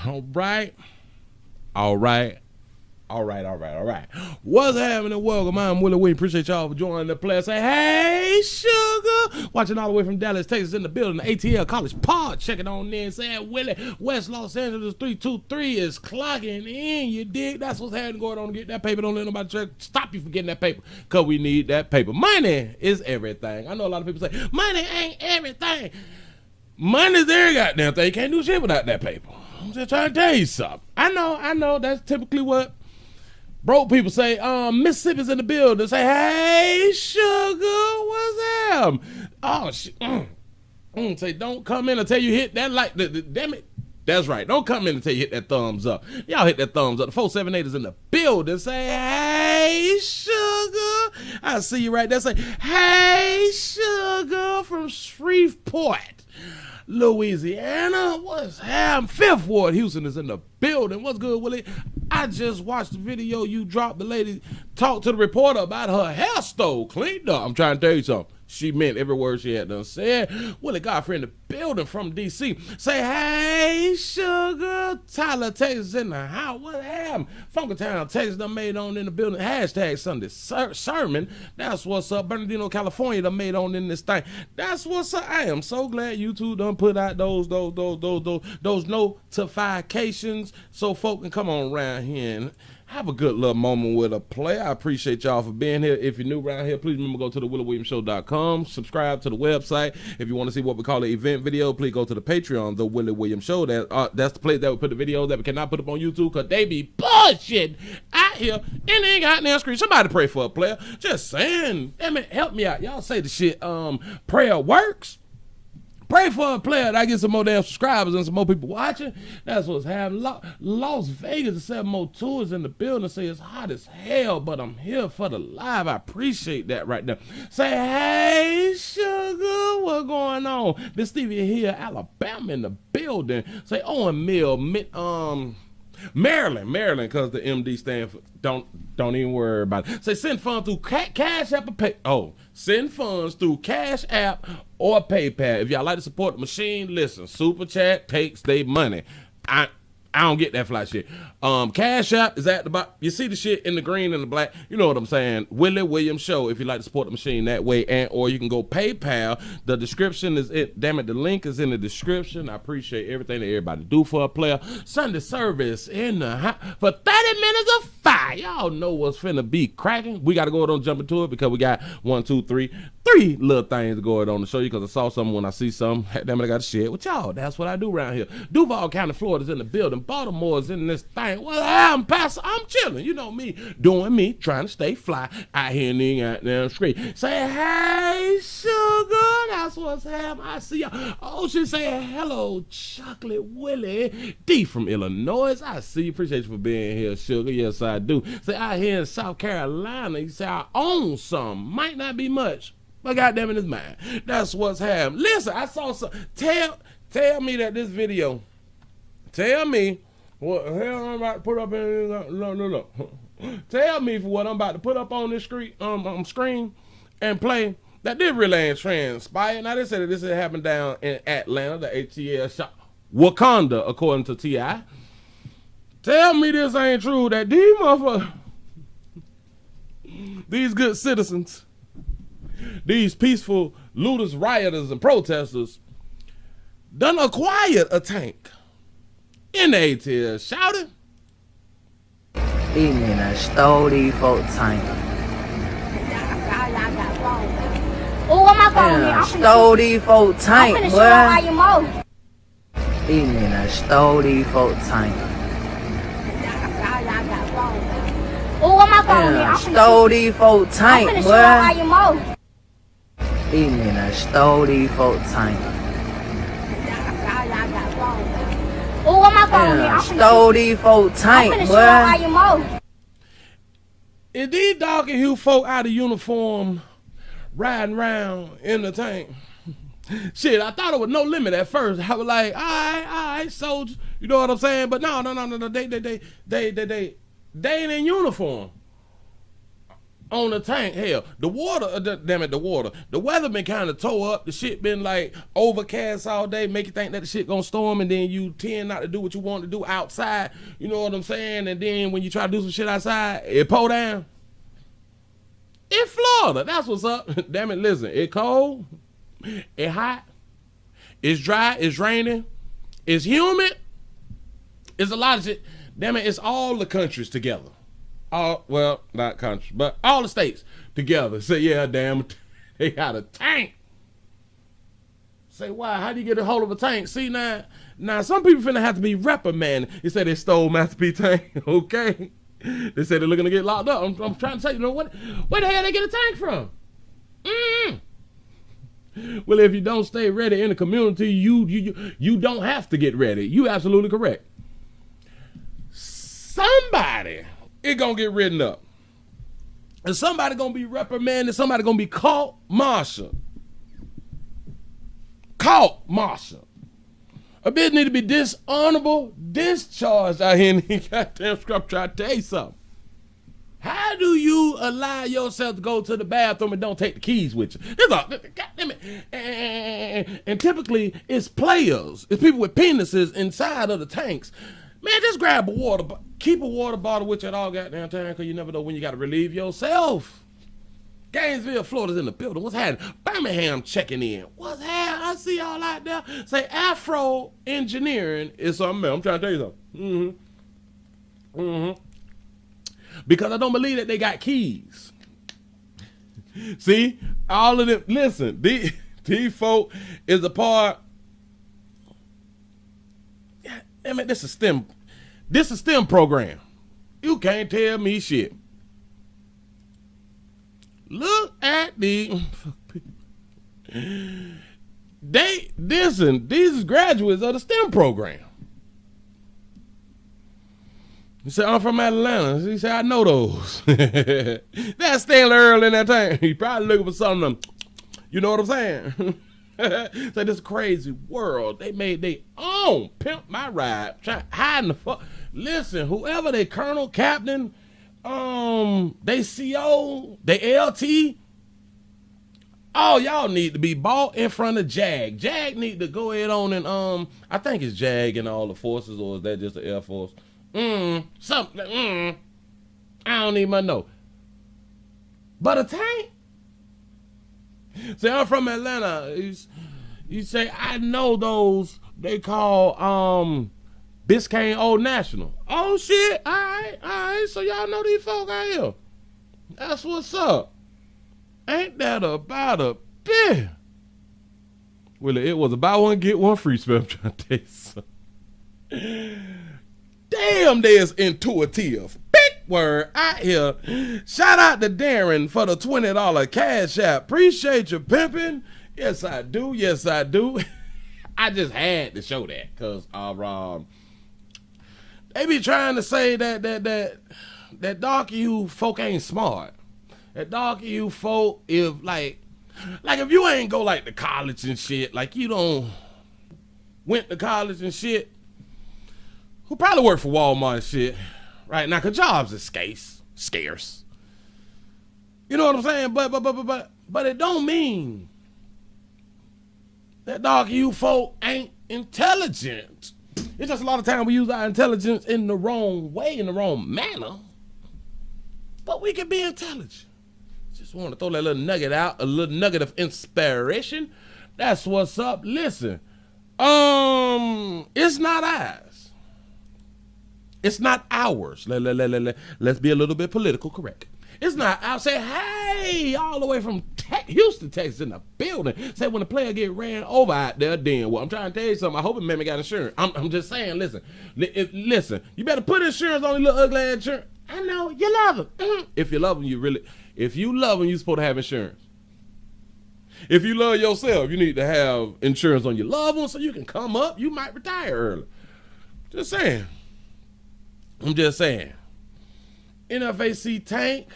All right. What's happening? Welcome. I'm Willie. We appreciate y'all for joining the play. Say, hey, sugar. Watching all the way from Dallas, Texas in the building. The ATL College Pod. Checking on in. Saying, Willie, West Los Angeles 323 is clocking in. You dig? That's what's happening going on to get that paper. Don't let nobody stop you from getting that paper because we need that paper. Money is everything. I know a lot of people say, money ain't everything. Money's every goddamn thing. You can't do shit without that paper. I'm just trying to tell you something. I know. That's typically what broke people say. Mississippi's in the building. Say, hey, sugar, what's up? Oh, shit. Say, don't come in until you hit that like. Damn it. That's right. Don't come in until you hit that thumbs up. Y'all hit that thumbs up. The 478 is in the building. Say, hey, sugar. I see you right there. Say, hey, sugar from Shreveport, Louisiana. What's happening? Fifth Ward, Houston is in the building. What's good, Willie? I just watched the video you dropped. The lady talked to the reporter about her hair stole cleaned up. I'm trying to tell you something. She meant every word she had done said. Willie Godfrey in the building from D.C. Say, hey, sugar. Tyler, Texas in the house. What happened? Funkytown, Texas done made on in the building. Hashtag Sunday sermon. That's what's up. Bernardino, California done made on in this thing. That's what's up. I am so glad you two done put out those notifications so folk can come on around here and have a good little moment with a play. I appreciate y'all for being here. If you're new around here, please remember to go to the WillieWilliamsShow.com. Subscribe to the website. If you want to see what we call an event video, please go to the Patreon, the Willie Williams Show. That's the place that we put the videos that we cannot put up on YouTube because they be bullshit out here and they ain't got no screen. Somebody pray for a player. Just saying. Damn it, help me out. Y'all say the shit. Prayer works. Pray for a player that gets some more damn subscribers and some more people watching. That's what's happening. Las Vegas, the 702 is in the building. Say it's hot as hell, but I'm here for the live. I appreciate that right there. Say, hey, sugar, what's going on? This Stevie here, Alabama in the building. Say, Owen Mill, Maryland, because the MD stand for don't even worry about it. Say send funds through Cash App or Pay. Oh, send funds through Cash App or PayPal. If y'all like to support the machine, listen. Super Chat takes their money. I don't get that fly shit. Cash App is at the bottom. You see the shit in the green and the black. You know what I'm saying. Willie Williams Show. If you like to support the machine that way, or you can go PayPal. The description is it. Damn it, the link is in the description. I appreciate everything that everybody do for a player. Sunday service in the for 30 minutes of fire. Y'all know what's finna be cracking. We got to go ahead and jump into it because we got 1, 2, 3 little things going on to show you because I saw something when I see something. Damn it, I got to share it with y'all. That's what I do around here. Duval County, Florida's in the building. Baltimore's in this thing. Well, I'm Pastor. I'm chilling. You know me, doing me, trying to stay fly out here in the goddamn street. Say, hey, sugar. That's what's happening. I see y'all. Oh, she say, hello, Chocolate Willie. D from Illinois. I see you. Appreciate you for being here, sugar. Yes, I do. Say, out here in South Carolina, you say, I own some. Might not be much, but goddamn it, it's mine. That's what's happening. Listen, I saw some. Tell me that this video. Tell me what the hell I'm about to put up in. No. Tell me for what I'm about to put up on this screen and play that this really ain't transpired. Now they said that this had happened down in Atlanta, the ATL shop, Wakanda, according to T.I. Tell me this ain't true. That these motherfuckers, these good citizens, these peaceful looters, rioters, and protesters done acquired a tank. In the ATL, shouting. These niggas stole these folks' tank. Oh, what my phone here? Stole these folks' tank, I'm finna boy. show how you mow. These niggas stole these folks' tank. Oh, what my phone here? Stole these folks' tank, I'm finna boy. show how you mow. These niggas stole these folks' tank. Oh, what my phone here? Stole these folks' tank, I'm finna boy. show how you mow. Is these dog and hue folk out of uniform riding around in the tank? Shit, I thought it was no limit at first. I was like, all right, soldiers. You know what I'm saying? But no. They ain't in uniform. on the tank. Hell, the water, damn it, the water. The weather been kind of tore up. The shit been like overcast all day, make you think that the shit gonna storm, and then you tend not to do what you want to do outside. You know what I'm saying? And then when you try to do some shit outside, it pour down. In Florida, that's what's up. Damn it, listen, it cold, it hot, it's dry, it's raining, it's humid, it's a lot of shit. Damn it, it's all the countries together. All, well, not countries, but all the states together. Say, yeah, damn, they got a tank. Say, why? How do you get a hold of a tank? See, now some people finna have to be reprimanded. They say they stole Master P tank, okay? They say they're looking to get locked up. I'm trying to tell you, where the hell they get a tank from? Well, if you don't stay ready in the community, you don't have to get ready. You absolutely correct. Somebody is gonna get written up. And somebody gonna be reprimanded. Somebody gonna be caught martial. A bitch need to be dishonorable, discharged out here in the goddamn scrub. Try to tell you something. How do you allow yourself to go to the bathroom and don't take the keys with you? Goddamn it. And typically it's players. It's people with penises inside of the tanks. Man, just grab a water, keep a water bottle with you at all goddamn time, because you never know when you got to relieve yourself. Gainesville, Florida's in the building. What's happening? Birmingham checking in. What's happening? I see y'all out there. Say Afro Engineering is something else. I'm trying to tell you something. Because I don't believe that they got keys. See? All of them. Listen, these folk is a part. I mean, this is STEM. This is STEM program. You can't tell me shit. Look at these graduates of the STEM program. He said, I'm from Atlanta. He said, I know those. That's Stanley Earl in that time. He probably looking for something. You know what I'm saying? So this crazy world, they made their own pimp my ride. Try hiding the fuck. Listen, whoever they colonel, captain, they CO, they LT, all y'all need to be bought in front of JAG. JAG need to go ahead on and I think it's JAG in all the forces, or is that just the Air Force? Something. I don't even know. But a tank. Say, I'm from Atlanta. You say, I know those they call Biscayne Old National. Oh shit. All right. So y'all know these folk out here. That's what's up. Ain't that about a bit? Willie, it was a buy one, get one free spell. I'm trying to tell you something. Damn, there's intuitive. Big word out here. Shout out to Darren for the $20 cash app. Appreciate you pimping. Yes, I do. Yes, I do. I just had to show that because they be trying to say that dark you folk ain't smart. That dark you folk, if like if you ain't go like to college and shit, like you don't went to college and shit, who probably work for Walmart and shit right now, cause jobs is scarce. You know what I'm saying? But it don't mean that dark you folk ain't intelligent. It's just a lot of time we use our intelligence in the wrong way, in the wrong manner. But we can be intelligent. Just want to throw that little nugget out, a little nugget of inspiration. That's what's up. Listen, it's not ours. It's not ours. Let's be a little bit political correct. It's not. I'll say, hey, all the way from Houston, Texas, in the building. Say when the player get ran over out there, then well, I'm trying to tell you something. I hope it made me got insurance. I'm just saying, listen, you better put insurance on your little ugly ass insurance. I know you love him. If you love him, if you love him, you're supposed to have insurance. If you love yourself, you need to have insurance on your loved one so you can come up. You might retire early. Just saying. I'm just saying. NFAC Tank,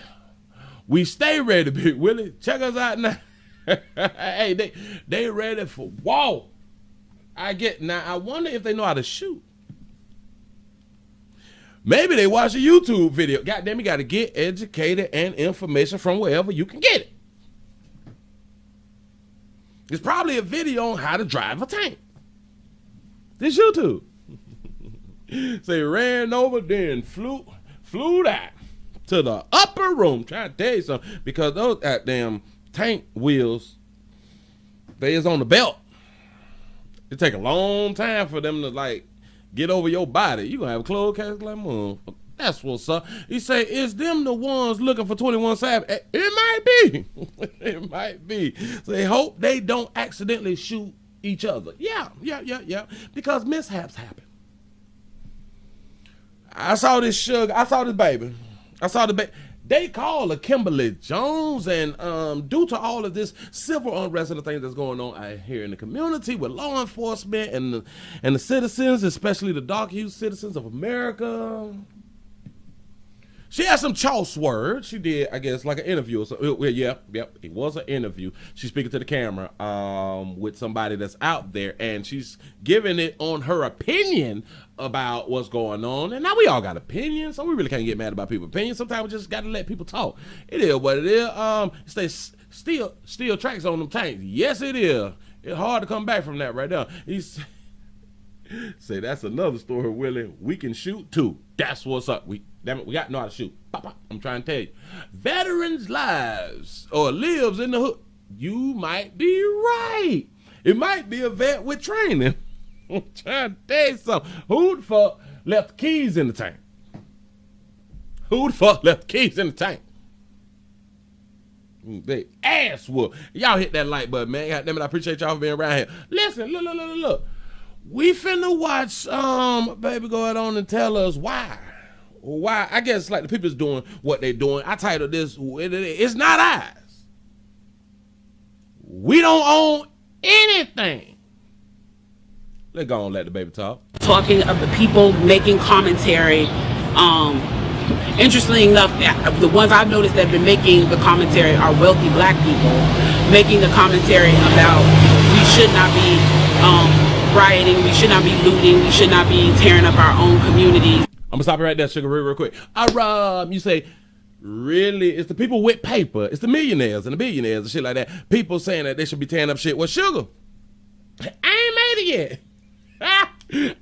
we stay ready, Big Willie. Check us out now. Hey, they ready for war. I wonder if they know how to shoot. Maybe they watch a YouTube video. Goddamn, you got to get educated and information from wherever you can get it. It's probably a video on how to drive a tank. This YouTube. Say ran over, then flew out to the upper room. Trying to tell you something, because those goddamn tank wheels, they is on the belt. It take a long time for them to like get over your body. You gonna have a closed casket like mom. That's what's up. He say, is them the ones looking for 21 Savage? It might be. It might be. So they hope they don't accidentally shoot each other. Yeah. Because mishaps happen. I saw this baby. They call her Kimberly Jones, and due to all of this civil unrest and the things that's going on out here in the community with law enforcement and the citizens, especially the dark-hued citizens of America, she had some choice words. She did, I guess, like an interview. So, it was an interview. She's speaking to the camera with somebody that's out there, and she's giving it on her opinion about what's going on. And now we all got opinions, so we really can't get mad about people's opinions. Sometimes we just got to let people talk. It is what it is. Steel tracks on them tanks. Yes, it is. It's hard to come back from that right there. Say that's another story, Willie. We can shoot too. That's what's up. We got to know how to shoot. Pop, pop. I'm trying to tell you. Veterans' lives or lives in the hood. You might be right. It might be a vet with training. I'm trying to tell you something. Who the fuck left the keys in the tank? Who the fuck left the keys in the tank? They ass whoop. Y'all hit that like button, man. God damn it, I appreciate y'all for being around here. Listen, look. We finna watch baby go ahead on and tell us why. Why? I guess like the people's doing what they're doing. I titled this, it's not ours. We don't own anything. Let's go and let the baby talk. Talking of the people making commentary. Interestingly enough, the ones I've noticed that have been making the commentary are wealthy black people making the commentary about we should not be rioting, we should not be looting, we should not be tearing up our own communities. I'm gonna stop it right there, Sugar, real quick. You say, really? It's the people with paper. It's the millionaires and the billionaires and shit like that. People saying that they should be tearing up shit. Well, Sugar, I ain't made it yet.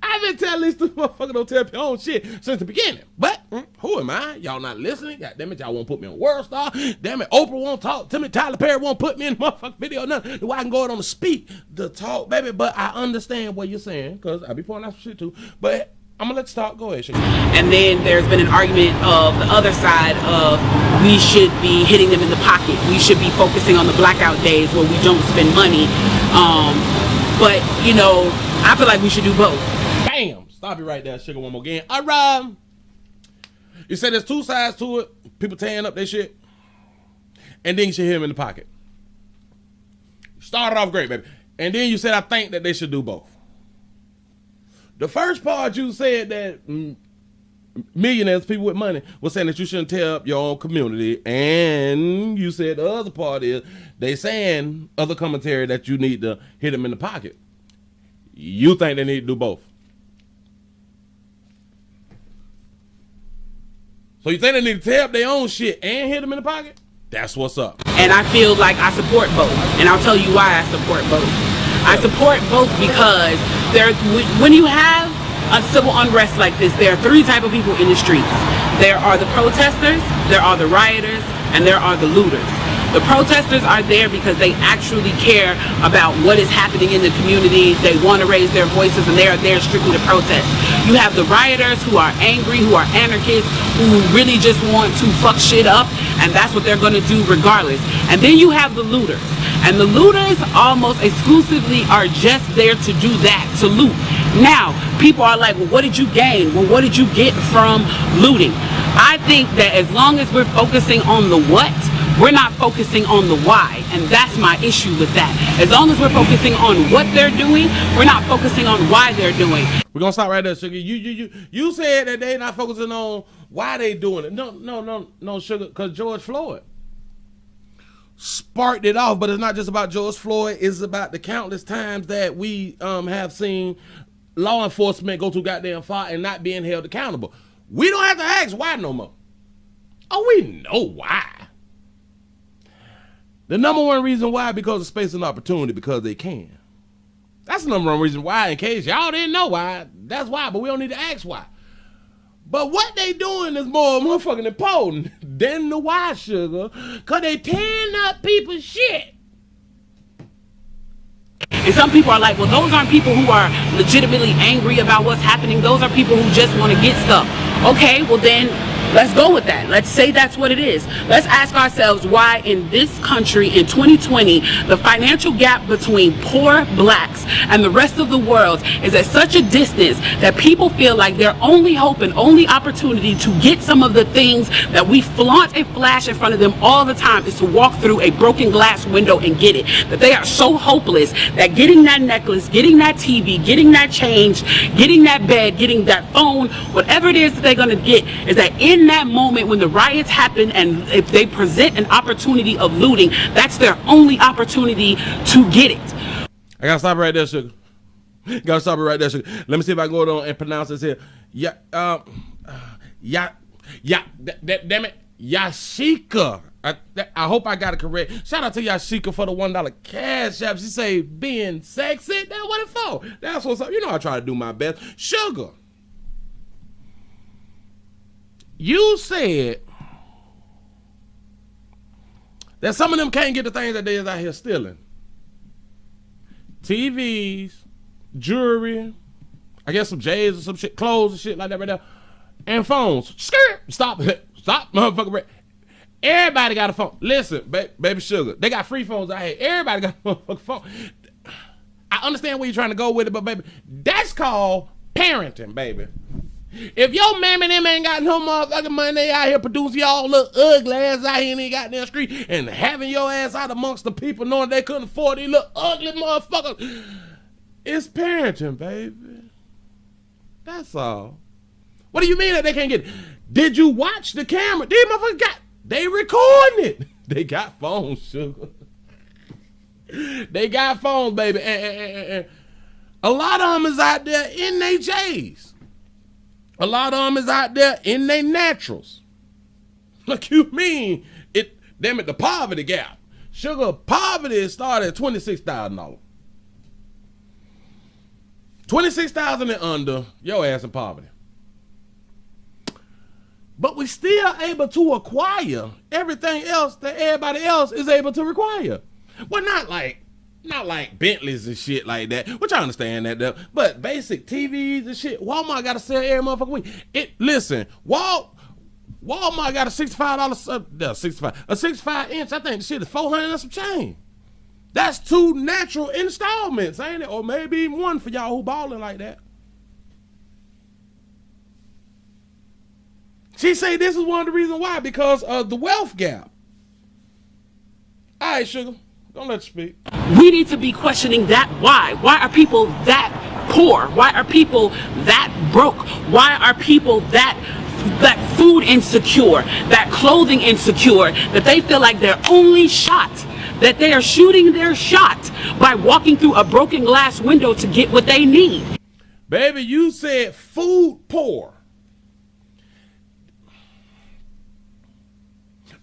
I've been telling these two motherfuckers don't tell your own shit since the beginning. But who am I? Y'all not listening? God damn it, y'all won't put me on World Star. Damn it, Oprah won't talk to me. Tyler Perry won't put me in the motherfucking video. Nothing. Why I can go out on the speak, the talk, baby. But I understand what you're saying, because I be pointing out some shit too. But I'm gonna let you talk. Go ahead, Sugar. And then there's been an argument of the other side of we should be hitting them in the pocket. We should be focusing on the blackout days where we don't spend money. But you know, I feel like we should do both. Bam! Stop it right there, Sugar, one more again. All right. You said there's two sides to it. People tearing up their shit. And then you should hit them in the pocket. Started off great, baby. And then you said, I think that they should do both. The first part you said that millionaires, people with money, was saying that you shouldn't tear up your own community. And you said the other part is they saying other commentary that you need to hit them in the pocket. You think they need to do both. So you think they need to tear up their own shit and hit them in the pocket? That's what's up. And I feel like I support both. And I'll tell you why I support both. I support both because when you have a civil unrest like this, there are three types of people in the streets. There are the protesters, there are the rioters, and there are the looters. The protesters are there because they actually care about what is happening in the community. They want to raise their voices, and they are there strictly to protest. You have the rioters who are angry, who are anarchists, who really just want to fuck shit up, and that's what they're going to do regardless. And then you have the looters. And the looters almost exclusively are just there to do that, to loot. Now, people are like, well, what did you gain? Well, what did you get from looting? I think that as long as we're focusing on the what, we're not focusing on the why, and that's my issue with that. As long as we're focusing on what they're doing, we're not focusing on why they're doing. We're gonna stop right there, Sugar. You said that they're not focusing on why they doing it. No, Sugar, because George Floyd sparked it off. But it's not just about George Floyd. It's about the countless times that we have seen law enforcement go too goddamn far and not being held accountable. We don't have to ask why no more. Oh, we know why. The number one reason why, because of space and opportunity, because they can. That's the number one reason why, in case y'all didn't know why. That's why, but we don't need to ask why. But what they doing is more motherfucking important than the why, sugar, because they tearing up people's shit. And some people are like, well, those aren't people who are legitimately angry about what's happening. Those are people who just want to get stuff. Okay, well then, let's go with that. Let's say that's what it is. Let's ask ourselves why in this country in 2020, the financial gap between poor blacks and the rest of the world is at such a distance that people feel like their only hope and only opportunity to get some of the things that we flaunt and flash in front of them all the time is to walk through a broken glass window and get it. That they are so hopeless that getting that necklace, getting that TV, getting that change, getting that bed, getting that phone, whatever it is that they're going to get, is that in that moment when the riots happen and if they present an opportunity of looting, that's their only opportunity to get it. I gotta stop it right there, sugar. Gotta stop it right there, sugar. Let me see if I can go on and pronounce this here. Damn it, Yashika. I hope I got it correct. Shout out to Yashika for the $1 cash app. She say being sexy. That's what it for. That's what's up. You know I try to do my best. Sugar. You said that some of them can't get the things that they is out here stealing. TVs, jewelry, I guess some J's or some shit, clothes and shit like that right there, and phones. Skirt. Stop, motherfucker. Everybody got a phone. Listen, baby sugar, they got free phones out here. Everybody got a motherfucking phone. I understand where you're trying to go with it, but baby, that's called parenting, baby. If your mammy and them ain't got no motherfucking money, they out here producing y'all little ugly ass out here in the goddamn street and having your ass out amongst the people knowing they couldn't afford these little ugly motherfuckers. It's parenting, baby. That's all. What do you mean that they can't get it? Did you watch the camera? These motherfuckers they recording it. They got phones, sugar. They got phones, baby. And a lot of them is out there in their J's. A lot of them is out there in their naturals. Look, you mean it? Damn it, the poverty gap. Sugar, poverty started at $26,000. $26,000 and under, your ass in poverty. But we still able to acquire everything else that everybody else is able to require. Well, not like Bentleys and shit like that, which I understand that though. But basic TVs and shit, Walmart got to sell every motherfucking week. Listen, Walmart got a $65 65 inch. I think the shit is $400 and some change. That's 2 natural installments, ain't it? Or maybe even one for y'all who balling like that. She say this is one of the reasons why, because of the wealth gap. All right, sugar. Don't let you speak. We need to be questioning that why. Why are people that poor? Why are people that broke? Why are people that food insecure, that clothing insecure, that they feel like their only shot, that they are shooting their shot by walking through a broken glass window to get what they need? Baby, you said food poor.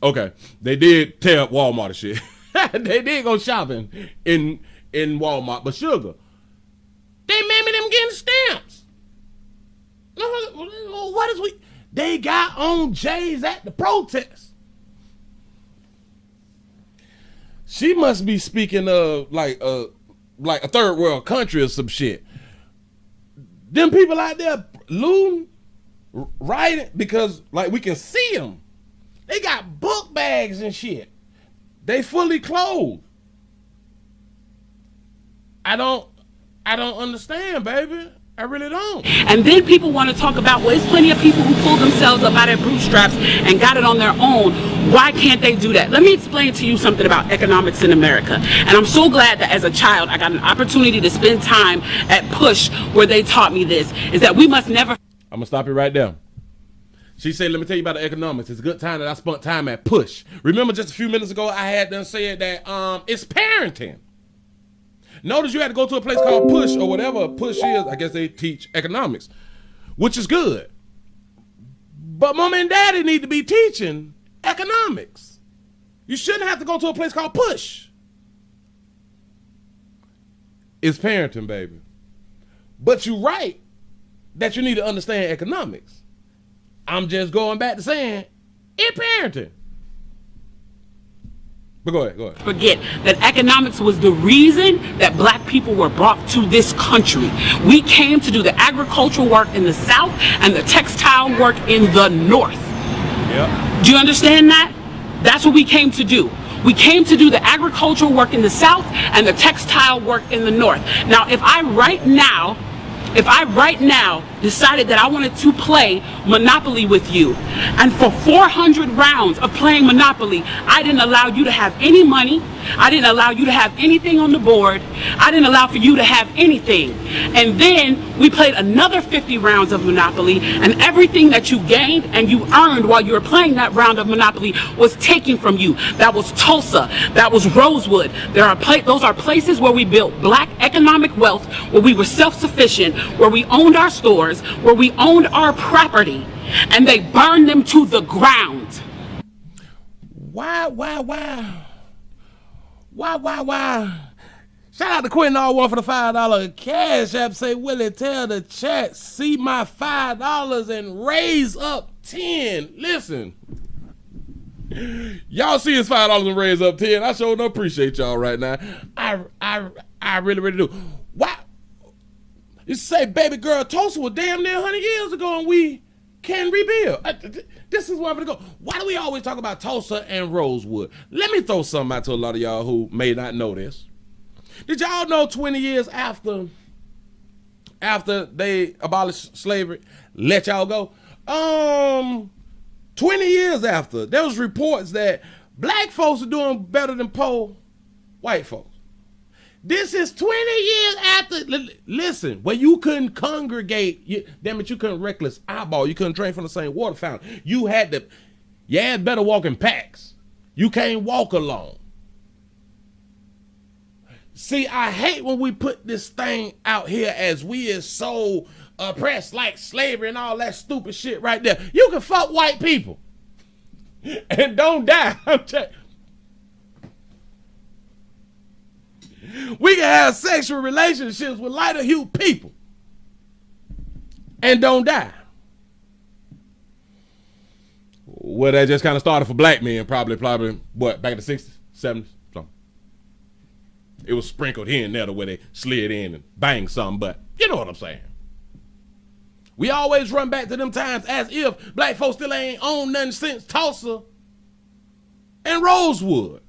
Okay, they did tear up Walmart and shit. They did go shopping in Walmart, but sugar, they mammy them getting stamps. What is we? They got on J's at the protest. She must be speaking of like a third world country or some shit. Them people out there looting, rioting, because like we can see them. They got book bags and shit. They fully clothed. I don't understand, baby. I really don't. And then people want to talk about, well, there's plenty of people who pulled themselves up out of bootstraps and got it on their own. Why can't they do that? Let me explain to you something about economics in America. And I'm so glad that as a child, I got an opportunity to spend time at Push where they taught me this, is that we must never... I'm going to stop you right there. She said, let me tell you about the economics. It's a good time that I spent time at Push. Remember just a few minutes ago, I had done said that it's parenting. Notice you had to go to a place called Push or whatever Push is. I guess they teach economics, which is good. But mom and daddy need to be teaching economics. You shouldn't have to go to a place called Push. It's parenting, baby. But you're right that you need to understand economics. I'm just going back to saying it's parenting. But go ahead. Forget that economics was the reason that black people were brought to this country. We came to do the agricultural work in the South and the textile work in the North. Yep. Do you understand that? That's what we came to do. We came to do the agricultural work in the South and the textile work in the North. Now, if I right now decided that I wanted to play Monopoly with you, and for 400 rounds of playing Monopoly, I didn't allow you to have any money, I didn't allow you to have anything on the board, I didn't allow for you to have anything, and then we played another 50 rounds of Monopoly, and everything that you gained and you earned while you were playing that round of Monopoly was taken from you. That was Tulsa, that was Rosewood. Those are places where we built black economic wealth, where we were self-sufficient, where we owned our stores, where we owned our property, and they burned them to the ground. Why? Shout out to Quentin R1 for the $5 cash app. Say, Willie, tell the chat, see my $5 and raise up 10. Listen, y'all see his $5 and raise up 10. I sure don't appreciate y'all right now. I really do. Why? You say, baby girl, Tulsa was damn near 100 years ago and we can rebuild. This is where I'm going to go. Why do we always talk about Tulsa and Rosewood? Let me throw something out to a lot of y'all who may not know this. Did y'all know 20 years after they abolished slavery, let y'all go? 20 years after, there was reports that black folks are doing better than poor white folks. This is 20 years after. Listen, where you couldn't congregate, you couldn't reckless eyeball. You couldn't drink from the same water fountain. You had better walk in packs. You can't walk alone. See, I hate when we put this thing out here as we is so oppressed, like slavery and all that stupid shit right there. You can fuck white people and don't die. We can have sexual relationships with lighter hued people and don't die. Well, that just kind of started for black men, probably, what, back in the 60s, 70s, something. It was sprinkled here and there the way they slid in and banged something, but you know what I'm saying. We always run back to them times as if black folks still ain't owned nothing since Tulsa and Rosewood.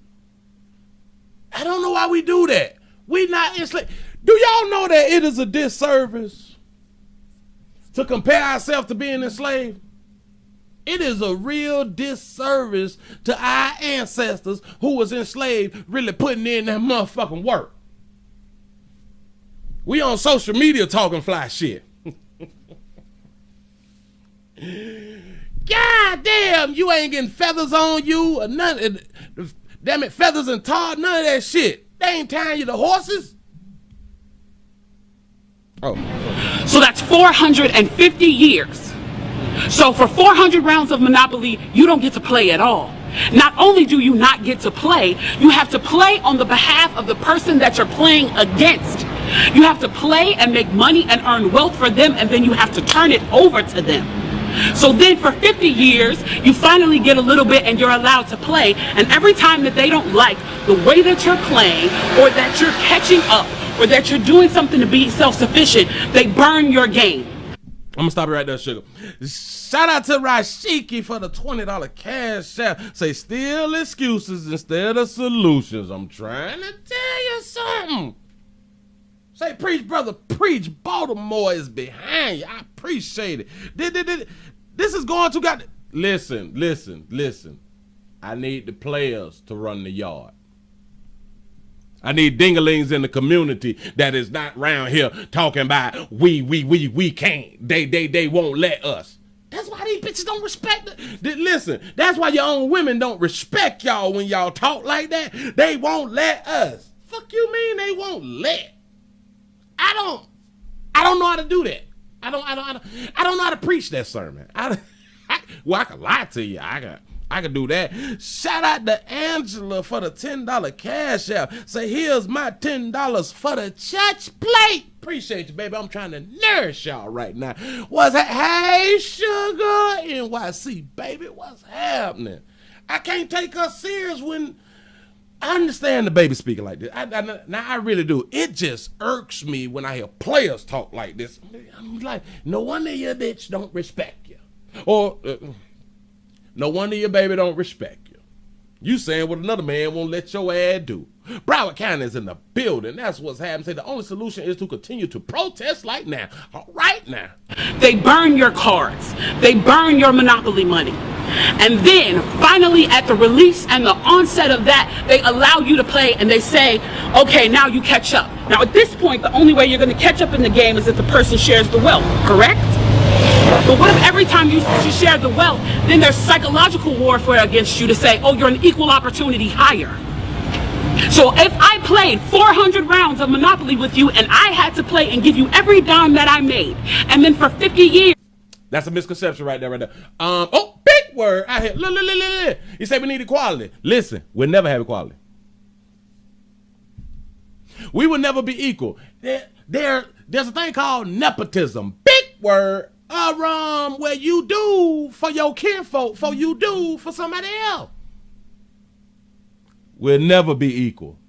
I don't know why we do that. We not enslaved. Do y'all know that it is a disservice to compare ourselves to being enslaved? It is a real disservice to our ancestors who was enslaved really putting in that motherfucking work. We on social media talking fly shit. God damn, you ain't getting feathers on you or nothing. Damn it, feathers and tar, none of that shit. They ain't tying you to horses. Oh. So that's 450 years. So for 400 rounds of Monopoly, you don't get to play at all. Not only do you not get to play, you have to play on the behalf of the person that you're playing against. You have to play and make money and earn wealth for them, and then you have to turn it over to them. So then for 50 years, you finally get a little bit and you're allowed to play. And every time that they don't like the way that you're playing, or that you're catching up, or that you're doing something to be self-sufficient, they burn your game. I'm gonna stop it right there, sugar. Shout out to Rashiki for the $20 cash app. Say still excuses instead of solutions. I'm trying to tell you something. Say, preach, brother, preach. Baltimore is behind you. I appreciate it. This is going to Listen. I need the players to run the yard. I need dinglings in the community that is not around here talking about we can't. They won't let us. That's why these bitches don't respect it. Listen, that's why your own women don't respect y'all when y'all talk like that. They won't let us. Fuck you mean they won't let? I don't know how to do that. I don't know how to preach that sermon. Well, I can lie to you. I can do that. Shout out to Angela for the $10 cash app. Say, here's my $10 for the church plate. Appreciate you, baby. I'm trying to nourish y'all right now. What's that? Hey, sugar. NYC, baby. What's happening? I can't take her serious when I understand the baby speaking like this. Now I really do. It just irks me when I hear players talk like this. I'm like, no wonder your bitch don't respect you. Or... no wonder your baby don't respect you. You saying what another man won't let your ass do. Broward County is in the building. That's what's happening. Say the only solution is to continue to protest like now. Right now. They burn your cards. They burn your Monopoly money. And then finally at the release and the onset of that, they allow you to play and they say, okay, now you catch up. Now at this point, the only way you're going to catch up in the game is if the person shares the wealth, correct? But what if every time you share the wealth, then there's psychological warfare against you to say, oh, you're an equal opportunity hire. So if I played 400 rounds of Monopoly with you and I had to play and give you every dime that I made, and then for 50 years. That's a misconception right there. Oh, big word. I hear, look. You say we need equality. Listen, we'll never have equality. We will never be equal. There's a thing called nepotism. Big word. Where you do for your kinfolk, for you do for somebody else. We'll never be equal.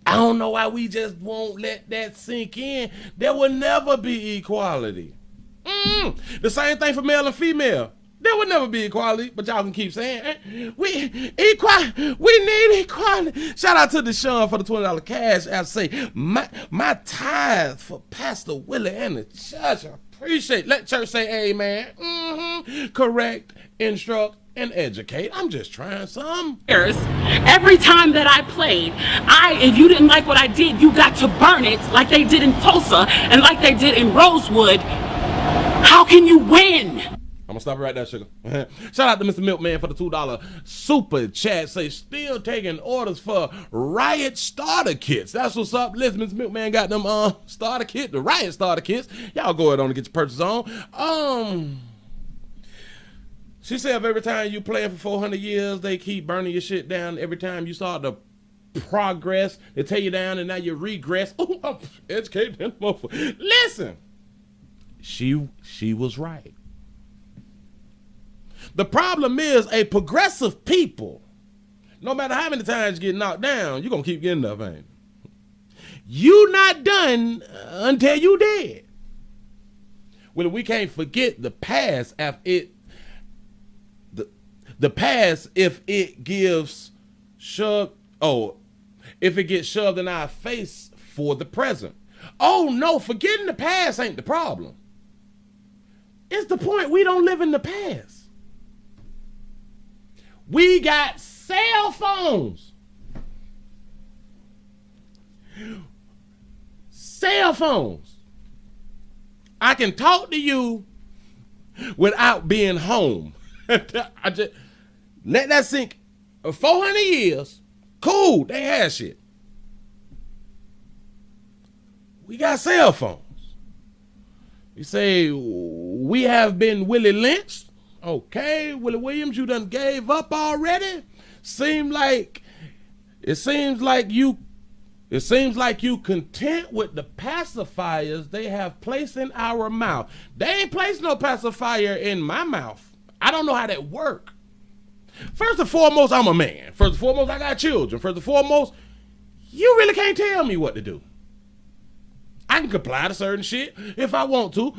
I don't know why we just won't let that sink in. There will never be equality. The same thing for male and female. There will never be equality, but y'all can keep saying, we need equality. Shout out to Deshaun for the $20 cash. I say, my tithe for Pastor Willie and the church. I appreciate. Let church say amen. Correct, instruct, and educate. I'm just trying some. Every time that I played, if you didn't like what I did, you got to burn it like they did in Tulsa and like they did in Rosewood. How can you win? I'm gonna stop it right there, sugar. Shout out to Mr. Milkman for the $2 super chat. Say, still taking orders for riot starter kits. That's what's up. Listen, Mr. Milkman got them starter kit, the riot starter kits. Y'all go ahead on and get your purchase on. She said if every time you play for 400 years, they keep burning your shit down. Every time you start to progress, they tear you down and now you regress. Oh, I'm educating them motherfucker. Listen, she was right. The problem is a progressive people, no matter how many times you get knocked down, you're going to keep getting up, ain't you? Not done until you dead. Well, we can't forget the past if the past if it gets shoved in our face for the present. Oh no, forgetting the past ain't the problem. It's the point we don't live in the past. We got cell phones. Cell phones. I can talk to you without being home. I just let that sink. 400 years. Cool. They had shit. We got cell phones. You say we have been Willie lynched. Okay, Willie Williams, you done gave up already? It seems like you content with the pacifiers they have placed in our mouth. They ain't placed no pacifier in my mouth. I don't know how that work. First and foremost, I'm a man. First and foremost, I got children. First and foremost, you really can't tell me what to do. I can comply to certain shit if I want to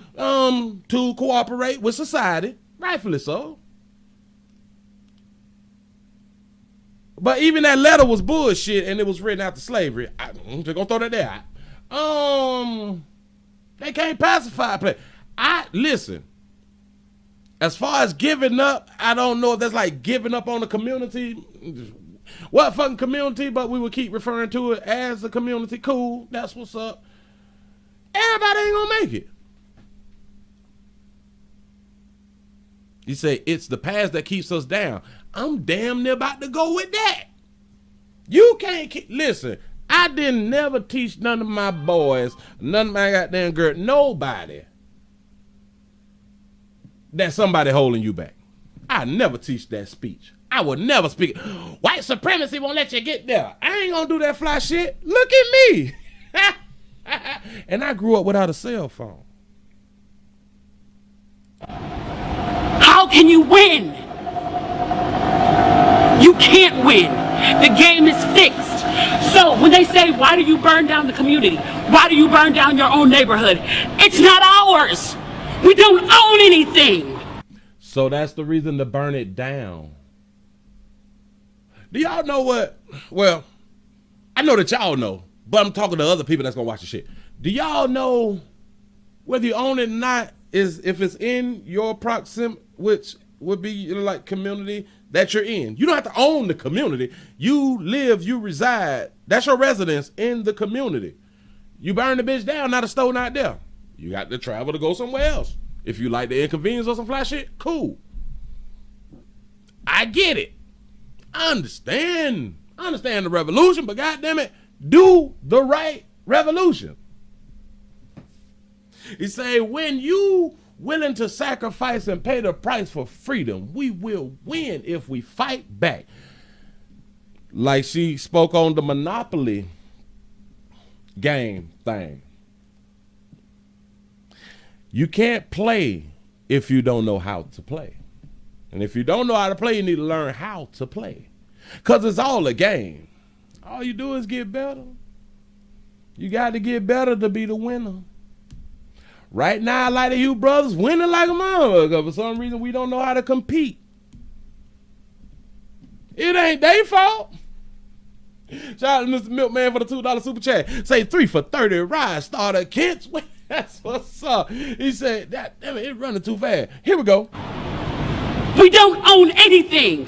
cooperate with society. Rightfully so. But even that letter was bullshit and it was written after slavery. I'm just gonna throw that there. They can't pacify play. Listen. As far as giving up, I don't know if that's like giving up on the community. What fucking community? But we will keep referring to it as a community. Cool. That's what's up. Everybody ain't gonna make it. You say it's the past that keeps us down. I'm damn near about to go with that. You can't listen. I didn't never teach none of my boys, none of my goddamn girl, nobody that somebody holding you back. I never teach that speech. I would never speak. White supremacy won't let you get there. I ain't gonna do that fly shit. Look at me. And I grew up without a cell phone. How can you win? You can't win. The game is fixed. So when they say, why do you burn down the community? Why do you burn down your own neighborhood? It's not ours. We don't own anything. So that's the reason to burn it down. Do y'all know what? Well, I know that y'all know, but I'm talking to other people that's gonna watch the shit. Do y'all know whether you own it or not is if it's in your proximity, which would be like community that you're in. You don't have to own the community. You live, you reside. That's your residence in the community. You burn the bitch down, not a store not there. You got to travel to go somewhere else. If you like the inconvenience or some fly shit, cool. I get it. I understand the revolution, but goddamn it, do the right revolution. He say, when you willing to sacrifice and pay the price for freedom, we will win if we fight back. Like she spoke on the Monopoly game thing. You can't play if you don't know how to play. And if you don't know how to play, you need to learn how to play. Because it's all a game. All you do is get better. You got to get better to be the winner. Right now, like the Hugh brothers winning like a motherfucker. For some reason, we don't know how to compete. It ain't their fault. Shout out to Mr. Milkman for the $2 super chat. Say 3 for 30 ride starter kits. That's what's up. He said, that damn it, it's running too fast. Here we go. We don't own anything.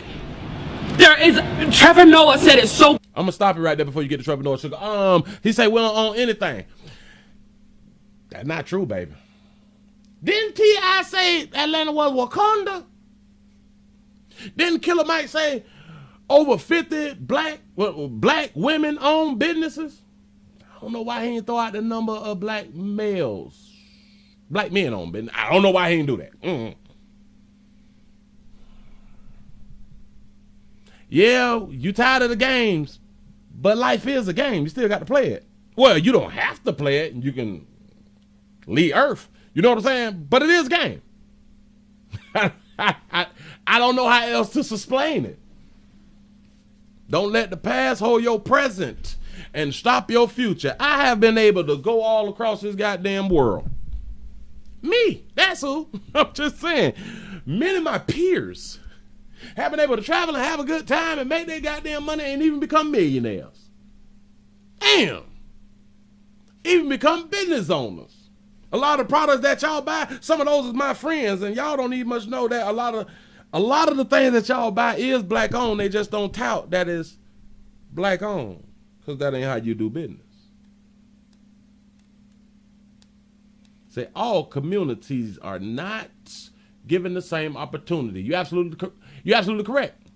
There is, Trevor Noah said it so. I'm gonna stop you right there before you get to Trevor Noah sugar. He said we don't own anything. That's not true, baby. Didn't T.I. say Atlanta was Wakanda? Didn't Killer Mike say over 50 black women own businesses? I don't know why he didn't throw out the number of black men own business. I don't know why he didn't do that. Mm-hmm. Yeah, you tired of the games, but life is a game. You still got to play it. Well, you don't have to play it. You can leave Earth. You know what I'm saying? But it is a game. I don't know how else to explain it. Don't let the past hold your present and stop your future. I have been able to go all across this goddamn world. Me, that's who. I'm just saying. Many of my peers have been able to travel and have a good time and make their goddamn money and even become millionaires. Damn. Even become business owners. A lot of products that y'all buy, some of those is my friends, and y'all don't even much know that a lot of the things that y'all buy is black owned. They just don't tout that is black owned, because that ain't how you do business. Say all communities are not given the same opportunity. You're absolutely correct.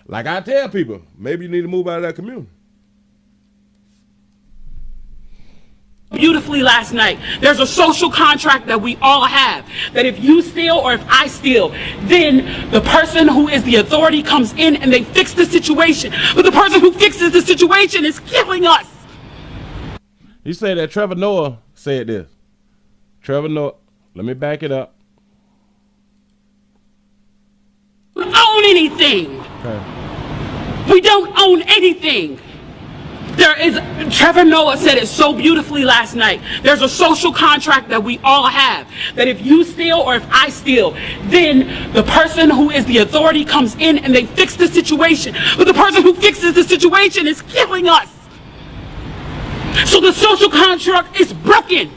Like I tell people, maybe you need to move out of that community. Beautifully last night. There's a social contract that we all have, that if you steal or if I steal, then the person who is the authority comes in and they fix the situation. But the person who fixes the situation is killing us. You say that Trevor Noah said this. Trevor Noah, let me back it up. We don't own anything. Okay. We don't own anything. There is, Trevor Noah said it so beautifully last night. There's a social contract that we all have, that if you steal or if I steal, then the person who is the authority comes in and they fix the situation. But the person who fixes the situation is killing us. So the social contract is broken.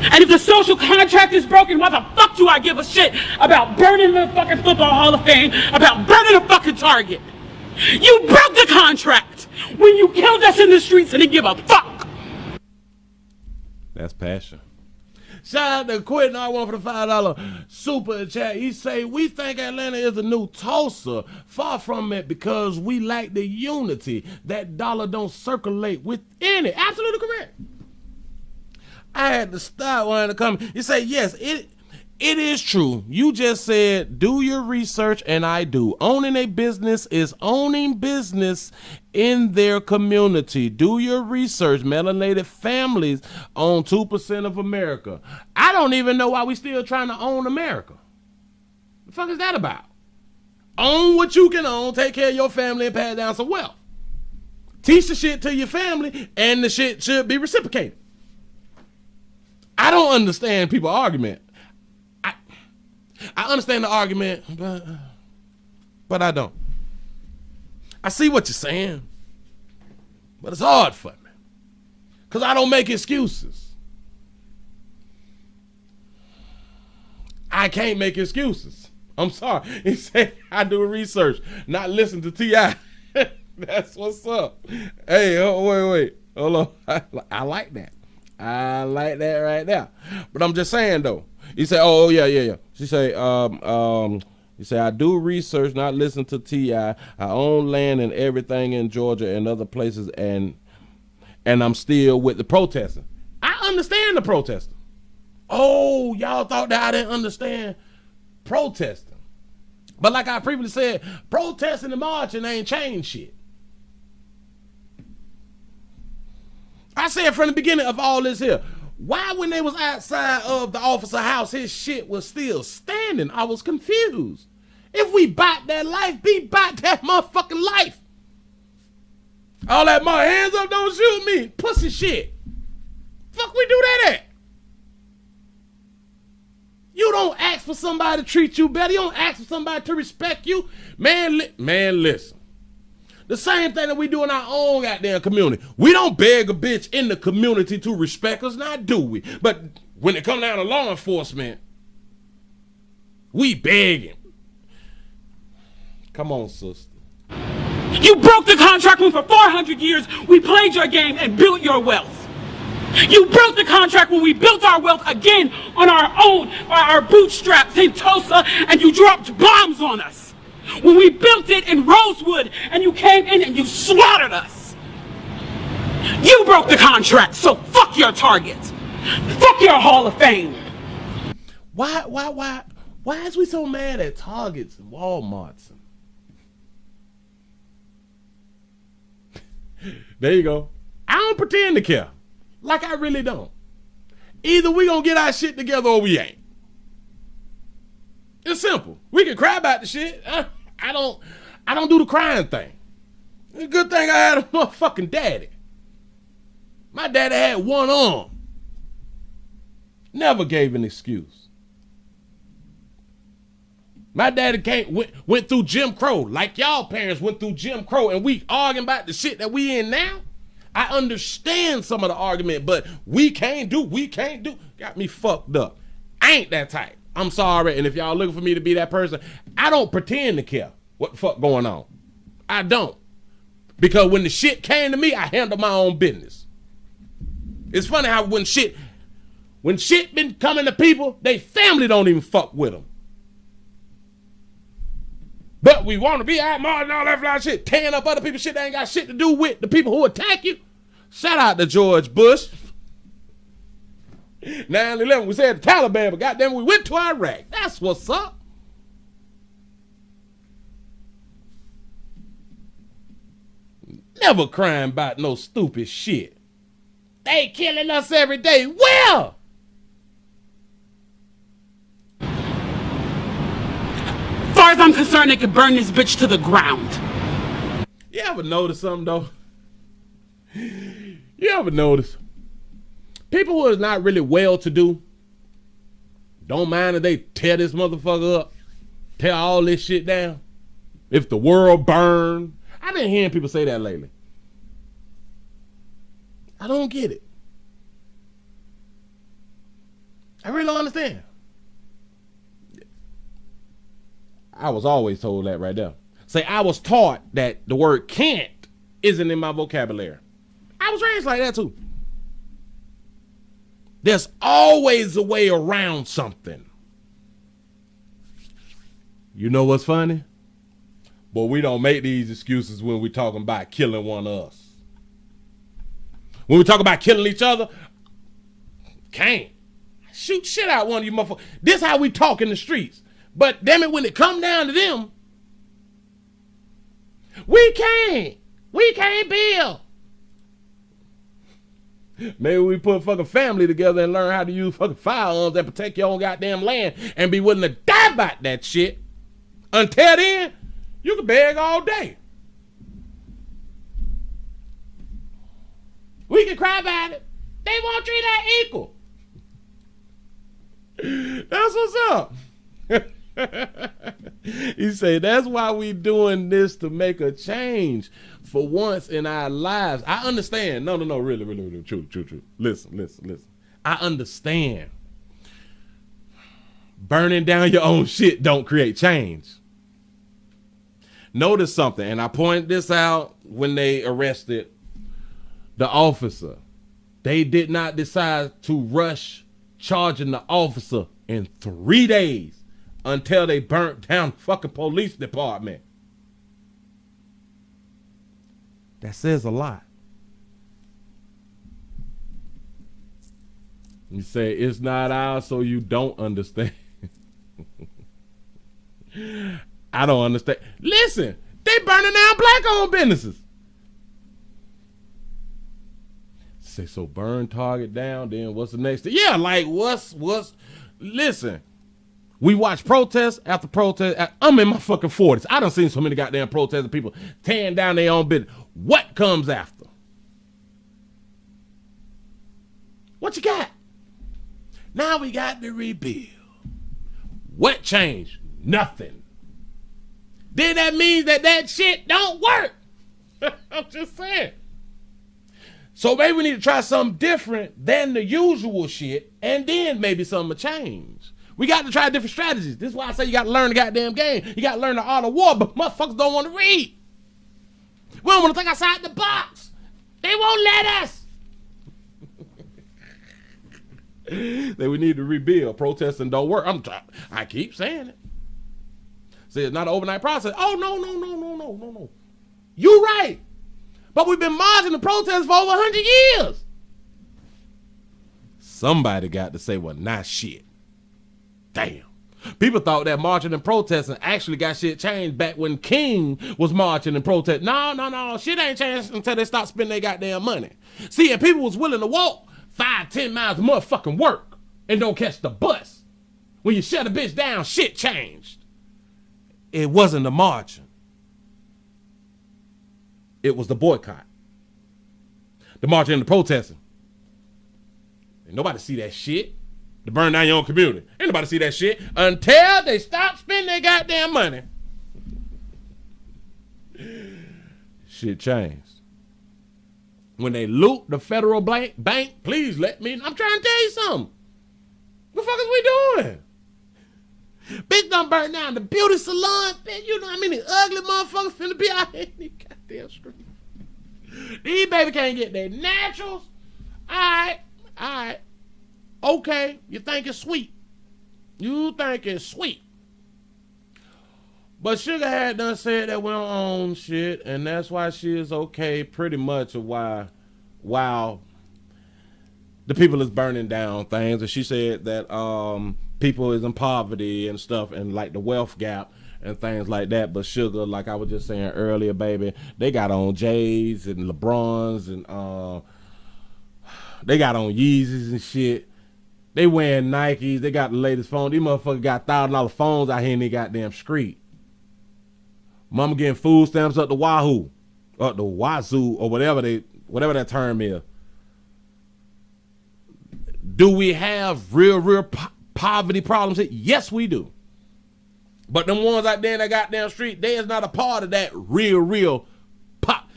And if the social contract is broken, why the fuck do I give a shit about burning the fucking Football Hall of Fame, about burning the fucking Target? You broke the contract when you killed us in the streets and didn't give a fuck. That's passion. Shout out to Quentin R1 for the $5 super chat. He say, we think Atlanta is a new Tulsa. Far from it, because we lack the unity. That dollar don't circulate within it. Absolutely correct. I had to stop one to come. You say, yes, it It is true. You just said, do your research, and I do. Owning a business is owning business in their community. Do your research. Melanated families own 2% of America. I don't even know why we still trying to own America. The fuck is that about? Own what you can own, take care of your family, and pass down some wealth. Teach the shit to your family, and the shit should be reciprocated. I don't understand people's argument. I understand the argument, but I don't. I see what you're saying, but it's hard for me because I don't make excuses. I can't make excuses. I'm sorry. He said I do research, not listen to T.I. That's what's up. Hey, wait. Hold on. I like that. I like that right there. But I'm just saying though. You say, oh yeah. She say, you say I do research, not listen to T.I. I own land and everything in Georgia and other places, and I'm still with the protesting. I understand the protesting. Oh, y'all thought that I didn't understand protesting. But like I previously said, protesting and marching ain't changed shit. I said from the beginning of all this here, why when they was outside of the officer house, his shit was still standing? I was confused. If we bought that life, be bought that motherfucking life. All that my hands up, don't shoot me. Pussy shit. Fuck we do that at? You don't ask for somebody to treat you better. You don't ask for somebody to respect you. Man, listen. The same thing that we do in our own goddamn community. We don't beg a bitch in the community to respect us, not do we? But when it comes down to law enforcement, we begging. Come on, sister. You broke the contract when for 400 years we played your game and built your wealth. You broke the contract when we built our wealth again on our own, our bootstraps in Tulsa, and you dropped bombs on us. When we built it in Rosewood and you came in and you slaughtered us. You broke the contract, so fuck your Target. Fuck your Hall of Fame. Why is we so mad at Targets and Walmarts? There you go. I don't pretend to care. Like I really don't. Either we gonna get our shit together or we ain't. It's simple. We can cry about the shit. I don't do the crying thing. It's a good thing I had a motherfucking daddy. My daddy had one arm. Never gave an excuse. My daddy went through Jim Crow like y'all parents went through Jim Crow, and we arguing about the shit that we in now. I understand some of the argument, but we can't do. Got me fucked up. I ain't that type. I'm sorry, and if y'all looking for me to be that person, I don't pretend to care what the fuck going on. I don't. Because when the shit came to me, I handle my own business. It's funny how when shit been coming to people, they family don't even fuck with them. But we want to be out marching all that fly shit, tearing up other people's shit that ain't got shit to do with the people who attack you. Shout out to George Bush. 9/11, we said the Taliban, but goddamn, we went to Iraq. That's what's up. Never crying about no stupid shit. They killing us every day. Well, as far as I'm concerned, they could burn this bitch to the ground. You ever notice something though? You ever notice? People who is not really well-to-do don't mind if they tear this motherfucker up, tear all this shit down. If the world burned. I've been hearing people say that lately. I don't get it. I really don't understand. I was always told that right there. Say, I was taught that the word can't isn't in my vocabulary. I was raised like that too. There's always a way around something. You know what's funny? But we don't make these excuses when we're talking about killing one of us. When we talk about killing each other, can't. I shoot shit out one of you motherfuckers. This how we talk in the streets. But damn it, when it come down to them, we can't build. Maybe we put fucking family together and learn how to use fucking firearms and protect your own goddamn land and be willing to die about that shit. Until then, you can beg all day. We can cry about it. They won't treat that equal. That's what's up. He say that's why we doing this, to make a change for once in our lives. I understand. No, really, true. Listen. I understand. Burning down your own shit don't create change. Notice something, and I pointed this out when they arrested the officer. They did not decide to rush charging the officer in 3 days until they burnt down the fucking police department. That says a lot. You say it's not ours, so you don't understand. I don't understand. Listen, they burning down black-owned businesses. Say, so burn Target down, then what's the next thing? Yeah, like what's listen. We watch protest after protest. I'm in my fucking 40s. I done seen so many goddamn protests of people tearing down their own business. What comes after? What you got? Now we got to rebuild. What changed? Nothing. Then that means that shit don't work. I'm just saying. So maybe we need to try something different than the usual shit, and then maybe something will change. We got to try different strategies. This is why I say you got to learn the goddamn game. You got to learn the art of war, but motherfuckers don't want to read. We don't want to think outside the box. They won't let us. That we need to rebuild. Protesting don't work. I keep saying it. Say it's not an overnight process. Oh, no. You right. But we've been marching the protest for over 100 years. Somebody got to say, well, not shit. Damn. People thought that marching and protesting actually got shit changed back when King was marching and protesting. No. Shit ain't changed until they stop spending their goddamn money. See, if people was willing to walk 5-10 miles of motherfucking work and don't catch the bus, when you shut a bitch down, shit changed. It wasn't the marching. It was the boycott. The marching and the protesting. Ain't nobody see that shit. To burn down your own community. Ain't nobody see that shit until they stop spending their goddamn money. Shit changed. When they loot the federal bank, please let me know. I'm trying to tell you something. What the fuck is we doing? Bitch done burn down the beauty salon. Bitch, you know how many ugly motherfuckers finna be out here in these goddamn streets. These baby can't get their naturals. All right. Okay, you think it's sweet. But Sugar had done said that we don't own shit, and that's why she is okay pretty much while the people is burning down things. And she said that people is in poverty and stuff, and like the wealth gap and things like that. But Sugar, like I was just saying earlier, baby, they got on J's and LeBrons, and they got on Yeezys and shit. They wearing Nikes. They got the latest phone. These motherfuckers got $1,000 phones out here in their goddamn street. Mama getting food stamps up the wahoo, up the wazoo, or whatever that term is. Do we have real poverty problems? Yes, we do. But them ones out there in that goddamn street, they is not a part of that real pop.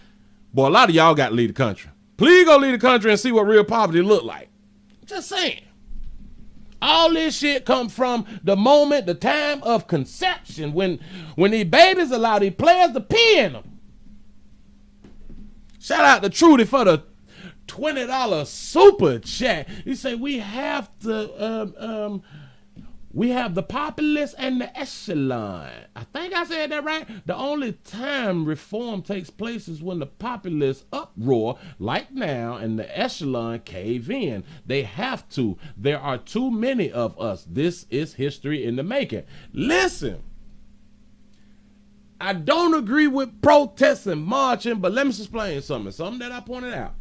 Boy, a lot of y'all got to leave the country. Please go leave the country and see what real poverty look like. Just saying. All this shit come from the moment, the time of conception, when these babies allow these players to pee in them. Shout out to Trudy for the $20 super chat. He say we have to We have the populace and the echelon. I think I said that right. The only time reform takes place is when the populace uproar, like now, and the echelon cave in. They have to. There are too many of us. This is history in the making. Listen, I don't agree with protesting, marching, but let me explain something that I pointed out.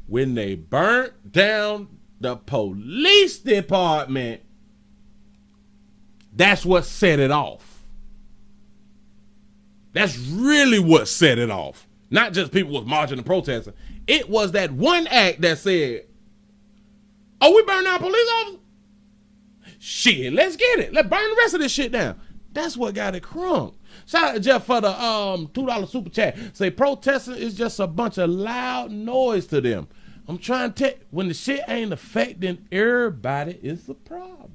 When they burnt down the police department, that's what set it off. That's really what set it off. Not just people was marching and protesting. It was that one act that said, oh, we burn down police officers? Shit, let's get it. Let's burn the rest of this shit down. That's what got it crunk. Shout out to Jeff for the $2 super chat. Say protesting is just a bunch of loud noise to them. I'm trying to tell, when the shit ain't affecting everybody, it's a problem.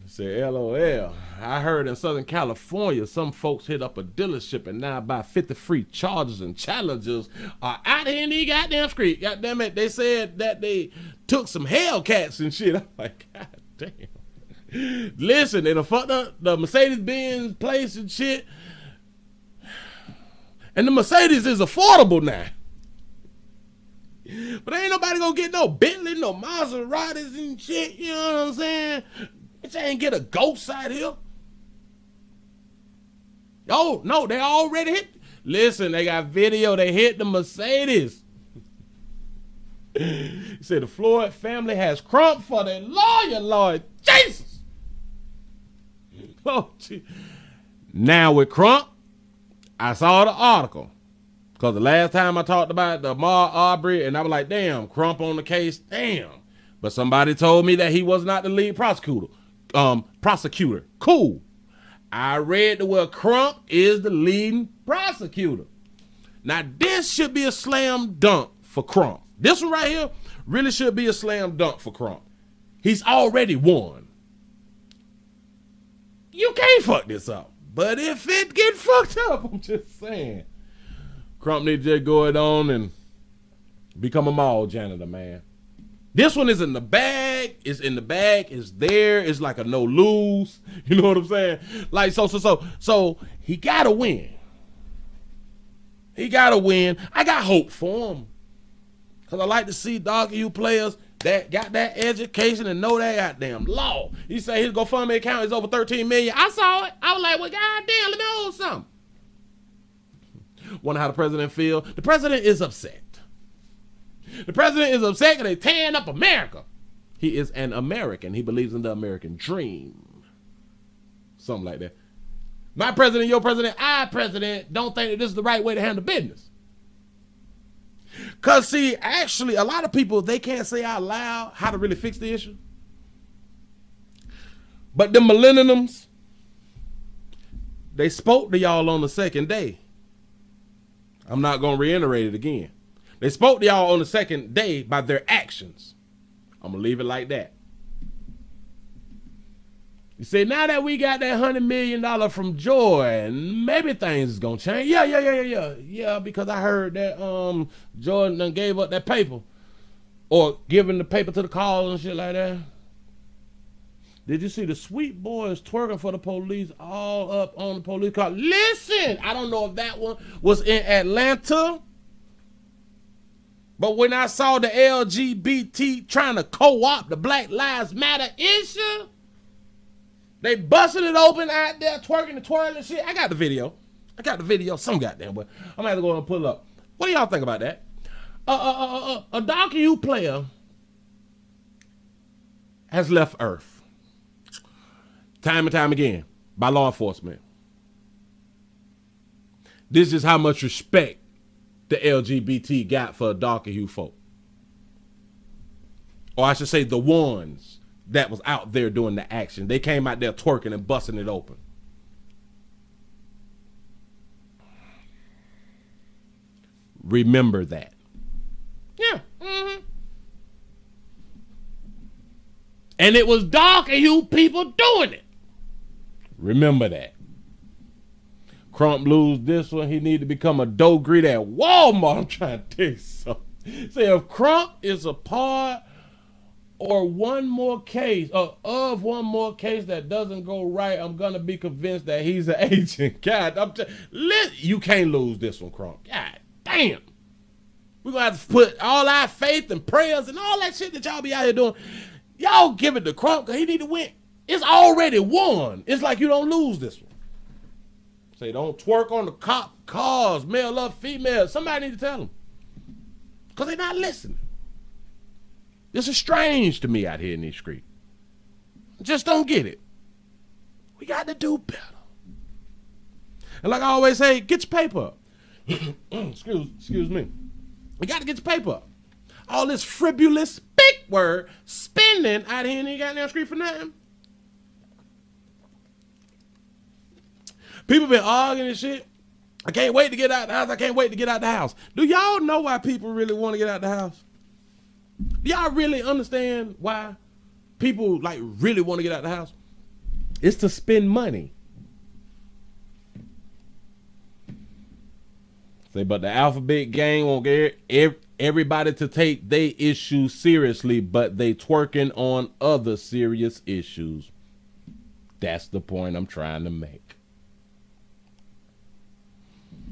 Say LOL. I heard in Southern California, some folks hit up a dealership and now buy 50 free Chargers and Challengers are out here in the goddamn street. Goddamn it. They said that they took some Hellcats and shit. I'm like, God damn. Listen, they done fucked up the Mercedes-Benz place and shit. And the Mercedes is affordable now. But ain't nobody gonna get no Bentley, no Maseratis and shit, you know what I'm saying? Bitch ain't get a ghost out here. Oh, no, they already hit. Listen, they got video, they hit the Mercedes. He said the Floyd family has crump for their lawyer, Lord Jesus. Oh, gee. Now with Crump, I saw the article. Because the last time I talked about the Ahmaud Arbery, and I was like, damn, Crump on the case, damn. But somebody told me that he was not the lead prosecutor. Cool. I read where Crump is the leading prosecutor. Now, this should be a slam dunk for Crump. This one right here really should be a slam dunk for Crump. He's already won. You can't fuck this up. But if it get fucked up, I'm just saying. Crump need to just go it on and become a mall janitor, man. This one is in the bag. It's in the bag. It's there. It's like a no lose. You know what I'm saying? Like so he gotta win. He gotta win. I got hope for him. Cause I like to see dog-you players that got that education and know that goddamn law. He say his GoFundMe account is over 13 million. I saw it. I was like, well, goddamn, let me hold something. Wonder how the president feel. The president is upset. The president is upset because they tearing up America. He is an American. He believes in the American dream. Something like that. My president, your president, our president don't think that this is the right way to handle business. Because, see, actually, a lot of people, they can't say out loud how to really fix the issue. But the millenniums, they spoke to y'all on the second day. I'm not going to reiterate it again. They spoke to y'all on the second day by their actions. I'm going to leave it like that. You see, now that we got that $100 million from Jordan, maybe things is going to change. Yeah, because I heard that Jordan done gave up that paper. Or giving the paper to the call and shit like that. Did you see the sweet boys twerking for the police all up on the police car? Listen, I don't know if that one was in Atlanta. But when I saw the LGBT trying to co-opt the Black Lives Matter issue, they busted it open out there, twerking and twirling and shit. I got the video. Some goddamn way. I'm gonna have to go and pull it up. What do y'all think about that? A docu player has left Earth. Time and time again by law enforcement. This is how much respect the LGBT got for darker hue folk. Or I should say the ones that was out there doing the action. They came out there twerking and busting it open. Remember that. Yeah. Mm-hmm. And it was darker hue people doing it. Remember that. Crump lose this one. He need to become a dough greeter at Walmart. I'm trying to tell you something. Say if Crump is a part or one more case, or of one more case that doesn't go right, I'm gonna be convinced that he's an agent. God, you can't lose this one, Crump. God damn. We're gonna have to put all our faith and prayers and all that shit that y'all be out here doing. Y'all give it to Crump because he need to win. It's already won. It's like you don't lose this one. Say don't twerk on the cop cars, male up, female. Somebody need to tell them. Because they're not listening. This is strange to me out here in these streets. Just don't get it. We got to do better. And like I always say, get your paper up. excuse me. We got to get your paper up. All this frivolous, big word, spending out here in the goddamn street for nothing. People been arguing and shit. I can't wait to get out the house. I can't wait to get out the house. Do y'all know why people really want to get out the house? Do y'all really understand why people like really want to get out the house? It's to spend money. Say, but the alphabet gang won't get everybody to take their issues seriously, but they twerking on other serious issues. That's the point I'm trying to make.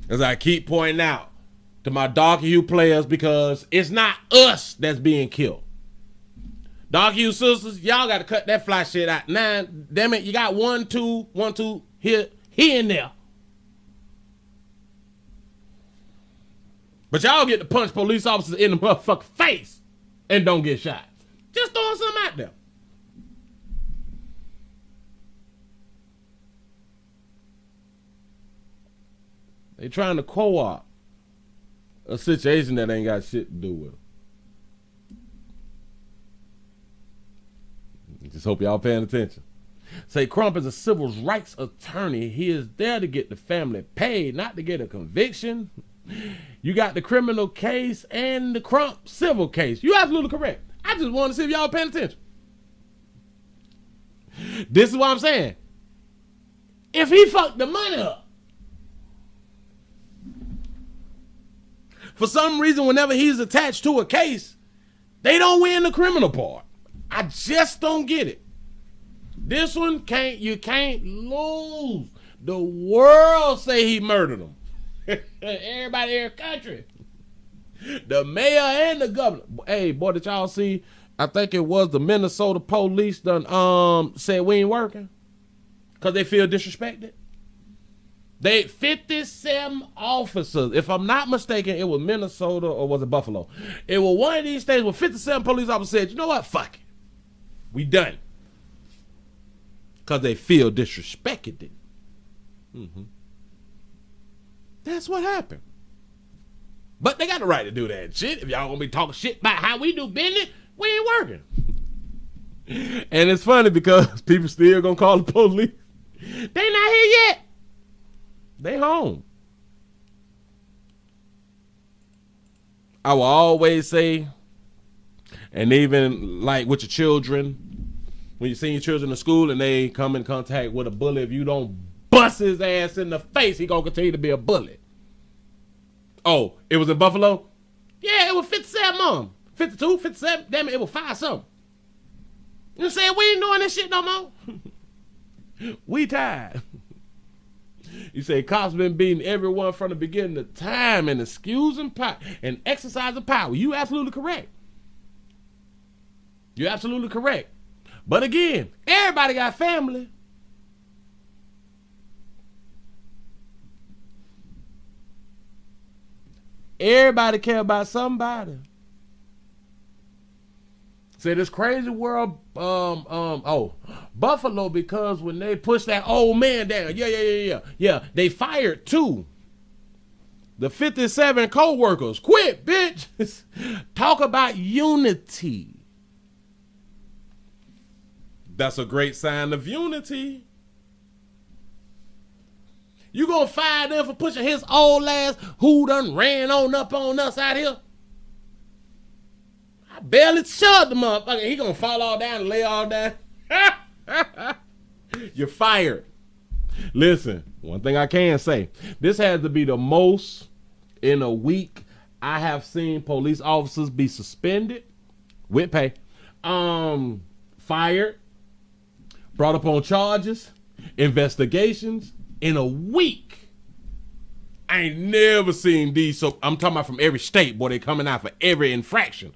As I keep pointing out to my dark hue players, because it's not us that's being killed. Dark hue sisters, y'all got to cut that fly shit out. Nah, damn it, you got 1, 2 here and there. But y'all get to punch police officers in the motherfucking face and don't get shot. Just throwing something out there. They trying to co-op a situation that ain't got shit to do with them. Just hope y'all paying attention. Say Crump is a civil rights attorney. He is there to get the family paid, not to get a conviction. You got the criminal case and the Crump civil case. You absolutely correct. I just want to see if y'all paying attention. This is what I'm saying. If he fucked the money up, for some reason, whenever he's attached to a case, they don't win the criminal part. I just don't get it. This one you can't lose. The world say he murdered him. Everybody in the country. The mayor and the governor. Hey, boy, did y'all see? I think it was the Minnesota police done said we ain't working because they feel disrespected. They 57 officers. If I'm not mistaken, it was Minnesota or was it Buffalo? It was one of these states where 57 police officers said, you know what? Fuck it. We done. Because they feel disrespected. Mm-hmm. That's what happened. But they got the right to do that shit. If y'all gonna be talking shit about how we do business, we ain't working. And it's funny because people still gonna call the police. They not here yet. They home. I will always say, and even like with your children, when you send your children to school and they come in contact with a bully, if you don't bust his ass in the face, he gonna continue to be a bully. Oh, it was in Buffalo? Yeah, it was 57 mom. 52, 57, damn it, it was 5 something. You know what I'm saying? We ain't doing this shit no more. We tired. You say cops been beating everyone from the beginning of time and excusing power and exercising power. You absolutely correct. You're absolutely correct. But again, everybody got family. Everybody care about somebody. Say this crazy world, Buffalo, because when they pushed that old man down, yeah, they fired 2. The 57 co-workers. Quit, bitch. Talk about unity. That's a great sign of unity. You gonna fire them for pushing his old ass who done ran on up on us out here? I barely shoved the motherfucker. He gonna fall all down and lay all down. You're fired. Listen, one thing I can say, this has to be the most in a week I have seen police officers be suspended with pay, fired, brought up on charges, investigations in a week. I ain't never seen these. So I'm talking about from every state, boy. They coming out for every infraction.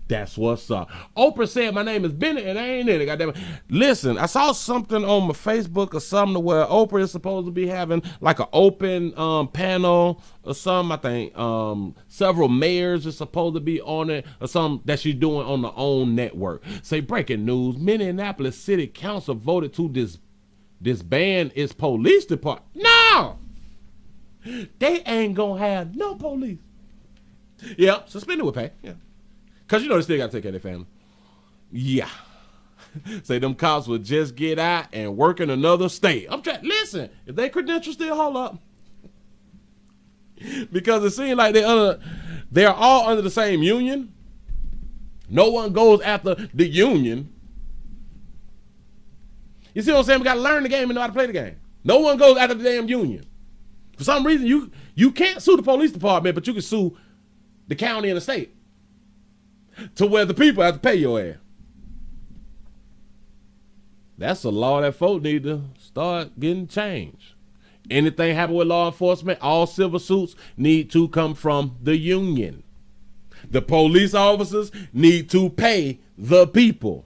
That's what's up. Oprah said my name is Bennett and I ain't it. Goddamn it. Listen, I saw something on my Facebook or something where Oprah is supposed to be having like an open panel or something. I think several mayors are supposed to be on it or something that she's doing on her own network. Say breaking news: Minneapolis City Council voted to disband its police department. No, they ain't gonna have no police. Yeah, suspended with pay. Yeah. Because you know they still got to take care of their family. Yeah. Say them cops would just get out and work in another state. I'm trying. Listen, if they credentials still hold up. Because it seems like they're all under the same union. No one goes after the union. You see what I'm saying? We got to learn the game and know how to play the game. No one goes after the damn union. For some reason, you can't sue the police department, but you can sue the county and the state. To where the people have to pay your ass. That's a law that folk need to start getting changed. Anything happen with law enforcement, all civil suits need to come from the union. The police officers need to pay the people.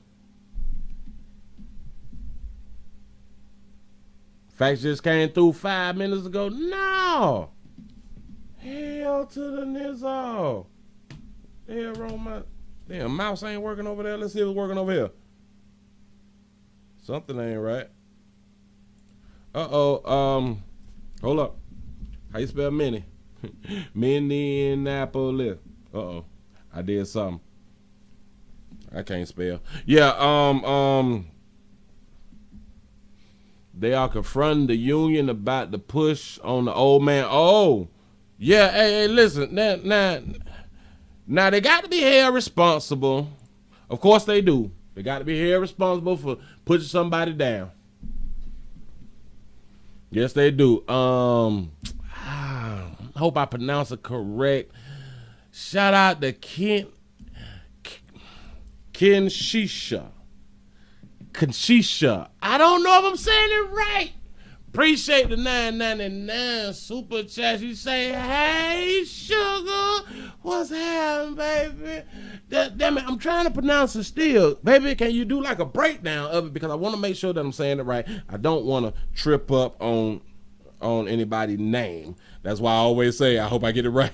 Facts just came through 5 minutes ago. No. Hell to the nizzo. Hell wrong my... Damn, mouse ain't working over there. Let's see if it's working over here. Something ain't right. Hold up. How you spell mini? Minneapolis. I did something. I can't spell. Yeah, they are confronting the union about the push on the old man. Oh, yeah, hey, listen, now they got to be held responsible. Of course they do. They got to be held responsible for pushing somebody down. Yes, they do. I hope I pronounce it correct. Shout out to Kinshisha. I don't know if I'm saying it right. Appreciate the $9.99 super chat. You say, hey, sugar, what's happening, baby? Damn it, I'm trying to pronounce it still. Baby, can you do like a breakdown of it? Because I want to make sure that I'm saying it right. I don't want to trip up on anybody's name. That's why I always say, I hope I get it right.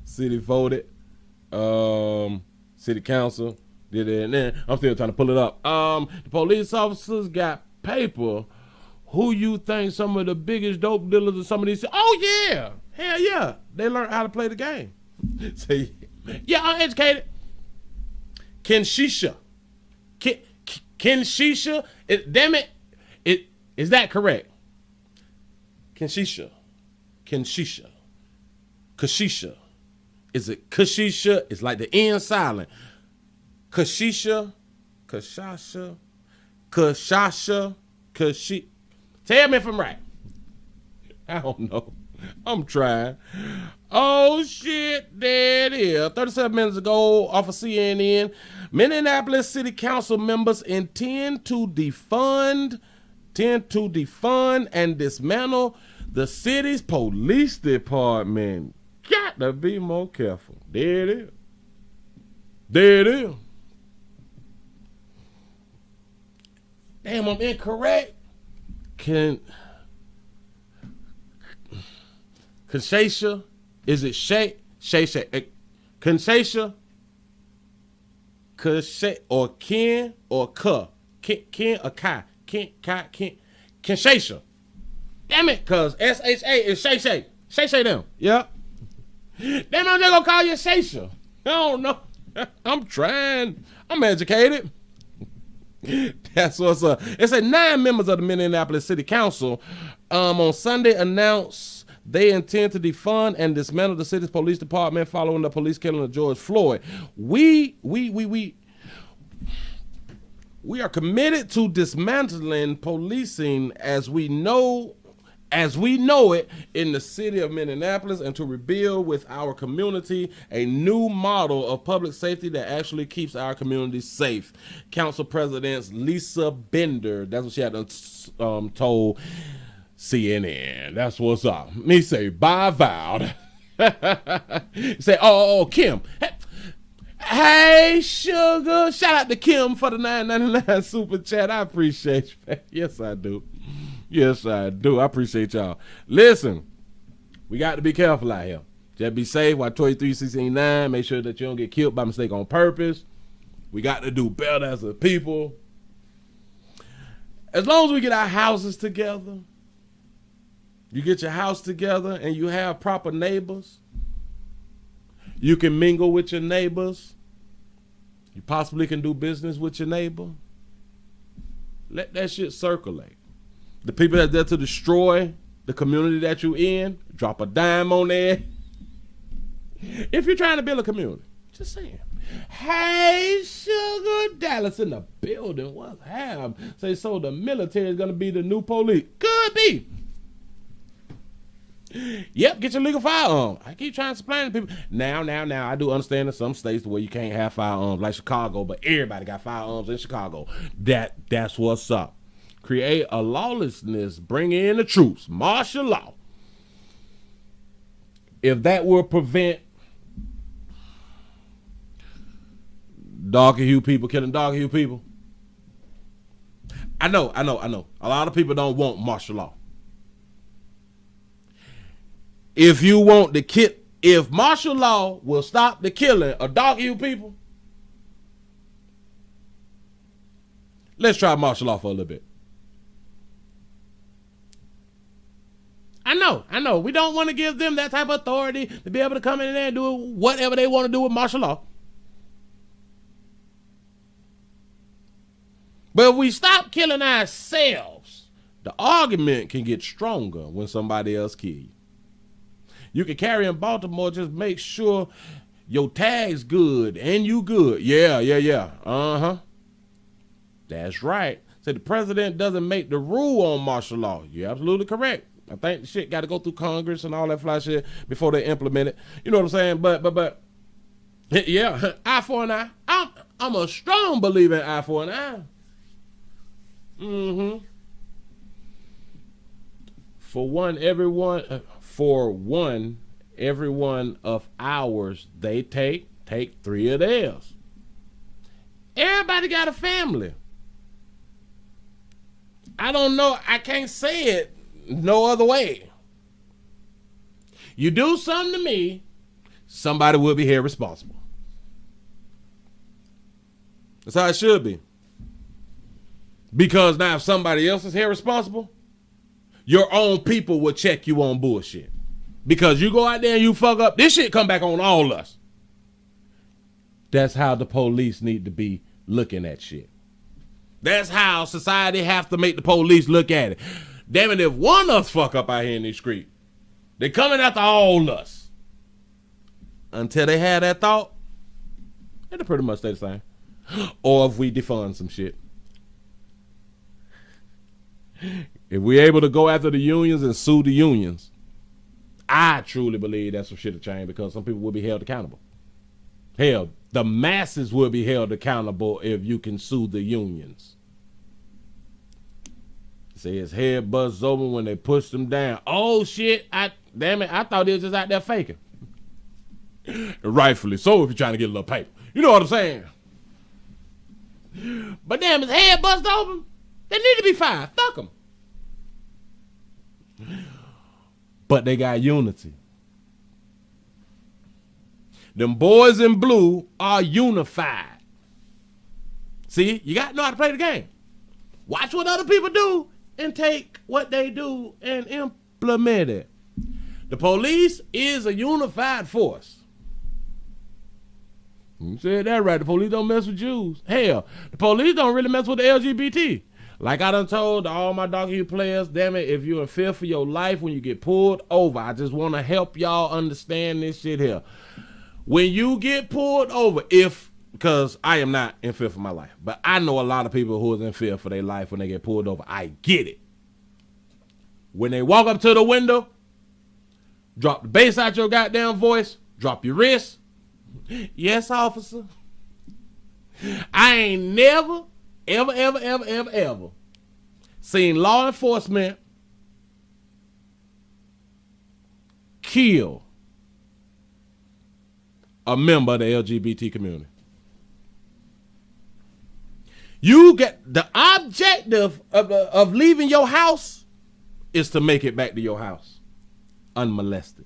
City voted. City council did it. And then I'm still trying to pull it up. The police officers got paper. Who you think some of the biggest dope dealers of some of these? Oh, yeah. Hell, yeah. They learned how to play the game. Say, yeah, I'm educated. Kinshisha. Kinshisha? Damn it. Is that correct? Kinshisha. Kinshisha. Kashisha. Is it Kashisha? It's like the N silent. Kashisha. Kashasha. Kashasha. Kashi. Tell me if I'm right. I don't know. I'm trying. Oh, shit. There it is. 37 minutes ago, off of CNN, Minneapolis City Council members intend to defund and dismantle the city's police department. Got to be more careful. There it is. There it is. Damn, I'm incorrect. Kinshasa? Is it Shay? Kinshasa? Or Ken or Ka? Ken or Kai? Kinshasa. Damn it, cuz S-H-A is Shay. Shay them. Yep. Damn, I'm just gonna call you Shaysha. I don't know. I'm trying. I'm educated. That's what's up. It said 9 members of the Minneapolis City Council on Sunday announced they intend to defund and dismantle the city's police department following the police killing of George Floyd. We are committed to dismantling policing as we know as we know it in the city of Minneapolis, and to rebuild with our community a new model of public safety that actually keeps our community safe. Council President Lisa Bender, that's what she had told CNN. That's what's up. Me say, bye, vowed. Say, oh, Kim. Hey, sugar. Shout out to Kim for the $9.99 super chat. I appreciate you, man. Yes, I do. Yes, I do. I appreciate y'all. Listen, we got to be careful out here. Just be safe. Watch 2369. Make sure that you don't get killed by mistake on purpose. We got to do better as a people. As long as we get our houses together, you get your house together and you have proper neighbors, you can mingle with your neighbors. You possibly can do business with your neighbor. Let that shit circulate. The people that's there to destroy the community that you in, drop a dime on there. If you're trying to build a community, just saying. Hey, sugar, Dallas in the building. What's happening? Say, so the military is going to be the new police. Could be. Yep, get your legal firearm. I keep trying to explain to people. Now, I do understand in some states where you can't have firearms, like Chicago, but everybody got firearms in Chicago. That's what's up. Create a lawlessness, bring in the troops, martial law. If that will prevent darker hue people killing darker hue people. I know. A lot of people don't want martial law. If you want the if martial law will stop the killing of dark hue people, let's try martial law for a little bit. I know. We don't want to give them that type of authority to be able to come in there and do whatever they want to do with martial law. But if we stop killing ourselves, the argument can get stronger when somebody else kills you. You can carry in Baltimore, just make sure your tag's good and you good. Yeah. Uh-huh. That's right. Say the president doesn't make the rule on martial law. You're absolutely correct. I think the shit got to go through Congress and all that fly shit before they implement it. You know what I'm saying? But yeah, eye for an eye. I'm a strong believer in eye for an eye. Mm-hmm. For one, every one of ours they take 3 of theirs. Everybody got a family. I don't know. I can't say it no other way. You do something to me, somebody will be held responsible. That's how it should be. Because now if somebody else is held responsible, your own people will check you on bullshit. Because you go out there and you fuck up, this shit come back on all us. That's how the police need to be looking at shit. That's how society have to make the police look at it. Damn it, if one of us fuck up out here in these streets, they coming after all us. Until they had that thought, it'll pretty much stay the same. Or if we defund some shit. If we're able to go after the unions and sue the unions, I truly believe that's some shit to change, because some people will be held accountable. Hell, the masses will be held accountable if you can sue the unions. Say his head buzzed open when they pushed him down. Oh shit, damn it, I thought he was just out there faking. Rightfully so if you're trying to get a little paper. You know what I'm saying? But damn, his head buzzed open. They need to be fired. Fuck them. But they got unity. Them boys in blue are unified. See, you got to know how to play the game. Watch what other people do and take what they do and implement it. The police is a unified force. You said that right. The police don't mess with Jews. Hell, the police don't really mess with the LGBT. Like I done told all my dog hue players, damn it, if you're in fear for your life when you get pulled over, I just want to help y'all understand this shit here. When you get pulled over, because I am not in fear for my life, but I know a lot of people who is in fear for their life when they get pulled over. I get it. When they walk up to the window, drop the bass out your goddamn voice, drop your wrist. Yes, officer. I ain't never, ever seen law enforcement kill a member of the LGBT community. You get the objective of leaving your house is to make it back to your house unmolested.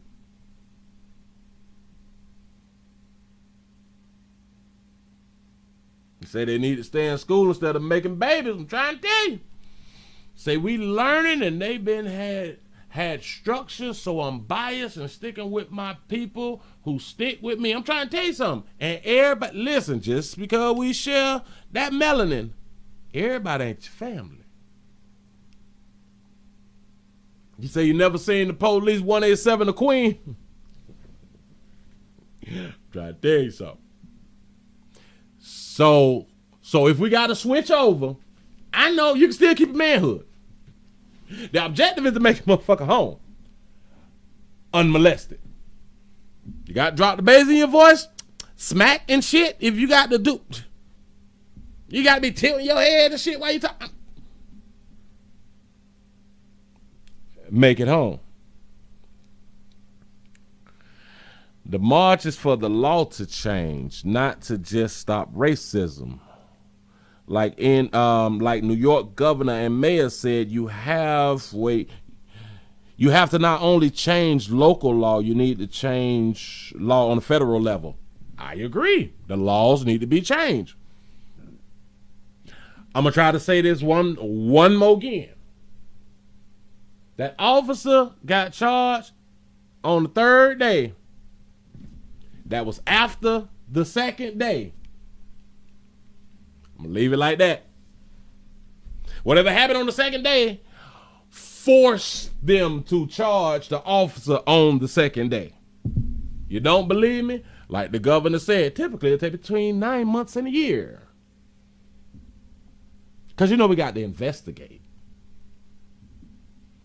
You say they need to stay in school instead of making babies. I'm trying to tell you. Say we learning and they been had structure, so I'm biased and sticking with my people who stick with me. I'm trying to tell you something. And everybody, listen, just because we share that melanin, everybody ain't your family. You say you never seen the police 187 the Queen? Try to tell you something. So if we got to switch over, I know you can still keep a manhood. The objective is to make a motherfucker home unmolested. You got to drop the bass in your voice, smack and shit. If you got to do, you got to be tilting your head and shit while you talking. Make it home. The march is for the law to change, not to just stop racism. Like in like New York governor and mayor said, you have to not only change local law, you need to change law on the federal level. I agree. The laws need to be changed. I'm gonna try to say this one more again. That officer got charged on the third day. That was after the second day. I'm gonna leave it like that. Whatever happened on the second day forced them to charge the officer on the second day. You don't believe me? Like the governor said, typically it'll take between 9 months and a year. Because you know we got to investigate.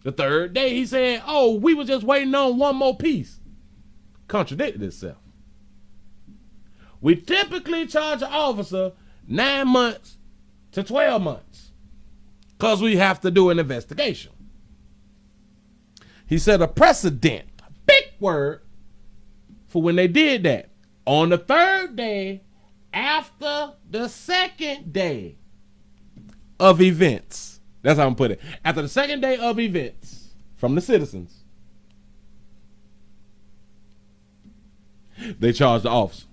The third day he said, oh, we were just waiting on one more piece. Contradicted itself. We typically charge an officer 9 months to 12 months because we have to do an investigation. He said a precedent, a big word, for when they did that. On the third day, after the second day of events. That's how I'm put it. After the second day of events from the citizens, they charged the officer.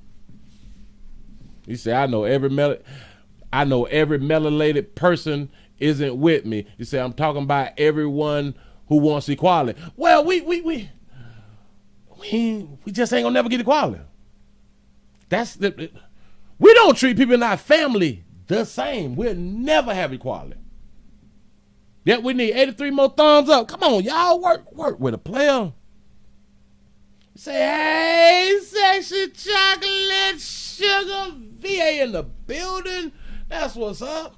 He said, I know every melanated person isn't with me. He said, I'm talking about everyone who wants equality. Well, we just ain't gonna never get equality. We don't treat people in our family the same. We'll never have equality. Yet we need 83 more thumbs up. Come on, y'all, work with a player. Say, hey, sexy chocolate sugar, VA in the building. That's what's up.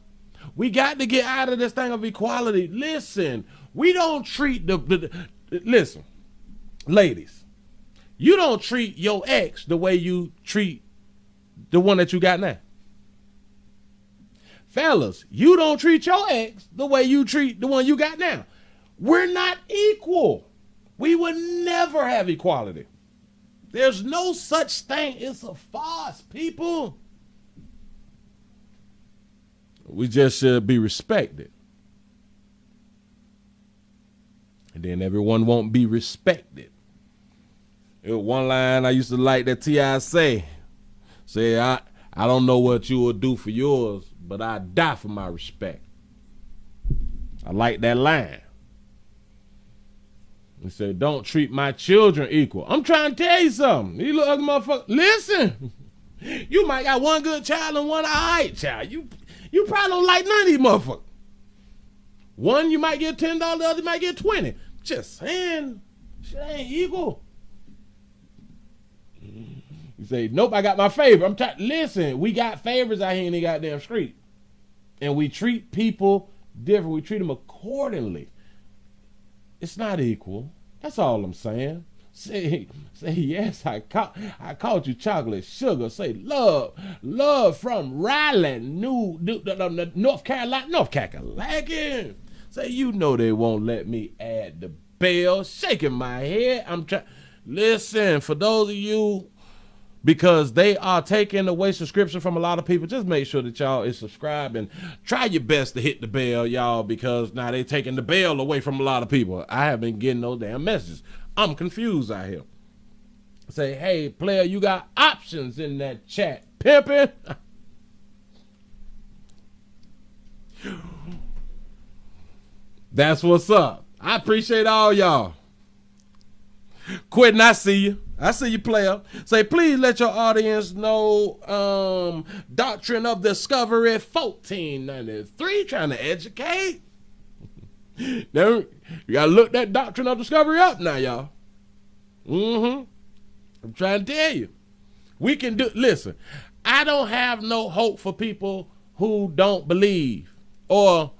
We got to get out of this thing of equality. Listen, we don't treat listen, ladies, you don't treat your ex the way you treat the one that you got now. Fellas, you don't treat your ex the way you treat the one you got now. We're not equal. We would never have equality. There's no such thing. It's a farce, people. We just should be respected. And then everyone won't be respected. There was one line I used to like that T.I. say, I don't know what you will do for yours, but I die for my respect. I like that line. He said, don't treat my children equal. I'm trying to tell you something. You little ugly motherfucker. Listen, you might got one good child and one all right child. You probably don't like none of these motherfuckers. One you might get $10, the other you might get 20. Just saying, shit ain't equal. You say, nope, I got my favorite. Listen, we got favorites out here in the goddamn street. And we treat people different. We treat them accordingly. It's not equal. That's all I'm saying. Say yes, I called you chocolate sugar. Say love from Raleigh, North Carolina. Say you know they won't let me add the bell. Shaking my head. I'm trying. Listen, for those of you, because they are taking away subscription from a lot of people, just make sure that y'all is subscribed and try your best to hit the bell, y'all, because now they taking the bell away from a lot of people. I haven't been getting no damn messages. I'm confused out here. Say, hey, player, you got options in that chat. Pimpin'. That's what's up. I appreciate all y'all. Quentin, I see you. I see you, player. Say, please let your audience know Doctrine of Discovery 1493. Trying to educate. Now, you gotta look that Doctrine of Discovery up now, y'all. I'm trying to tell you. We can do, listen, I don't have no hope for people who don't believe, or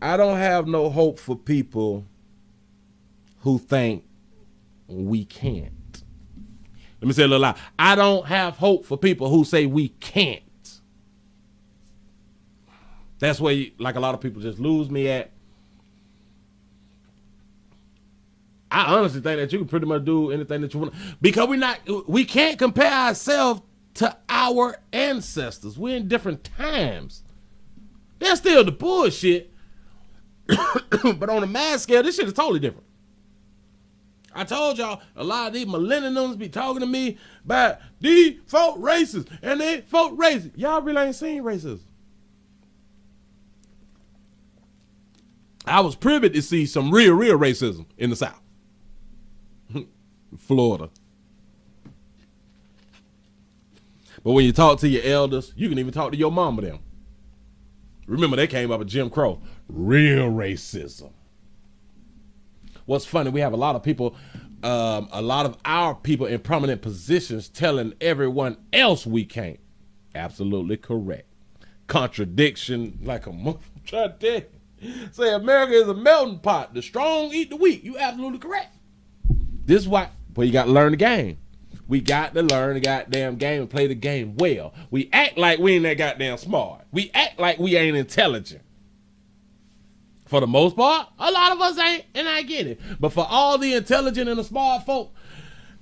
I don't have no hope for people who think we can't. Let me say it a little loud. I don't have hope for people who say we can't. That's where, like, a lot of people just lose me at. I honestly think that you can pretty much do anything that you want, because we can't compare ourselves to our ancestors. We're in different times. They're still the bullshit, but on a mass scale, this shit is totally different. I told y'all, a lot of these millennials be talking to me about these folk racist and they folk racist. Y'all really ain't seen racism. I was privy to see some real racism in the South. Florida. But when you talk to your elders, you can even talk to your mama them. Remember, they came up with Jim Crow. Real racism. What's funny, we have a lot of people, a lot of our people in prominent positions telling everyone else we can't. Absolutely correct. Contradiction like a mother. I'm trying to tell you. Say America is a melting pot. The strong eat the weak. You absolutely correct. This is why, well, you got to learn the game. We got to learn the goddamn game and play the game well. We act like we ain't that goddamn smart. We act like we ain't intelligent. For the most part, a lot of us ain't, and I get it. But for all the intelligent and the smart folk,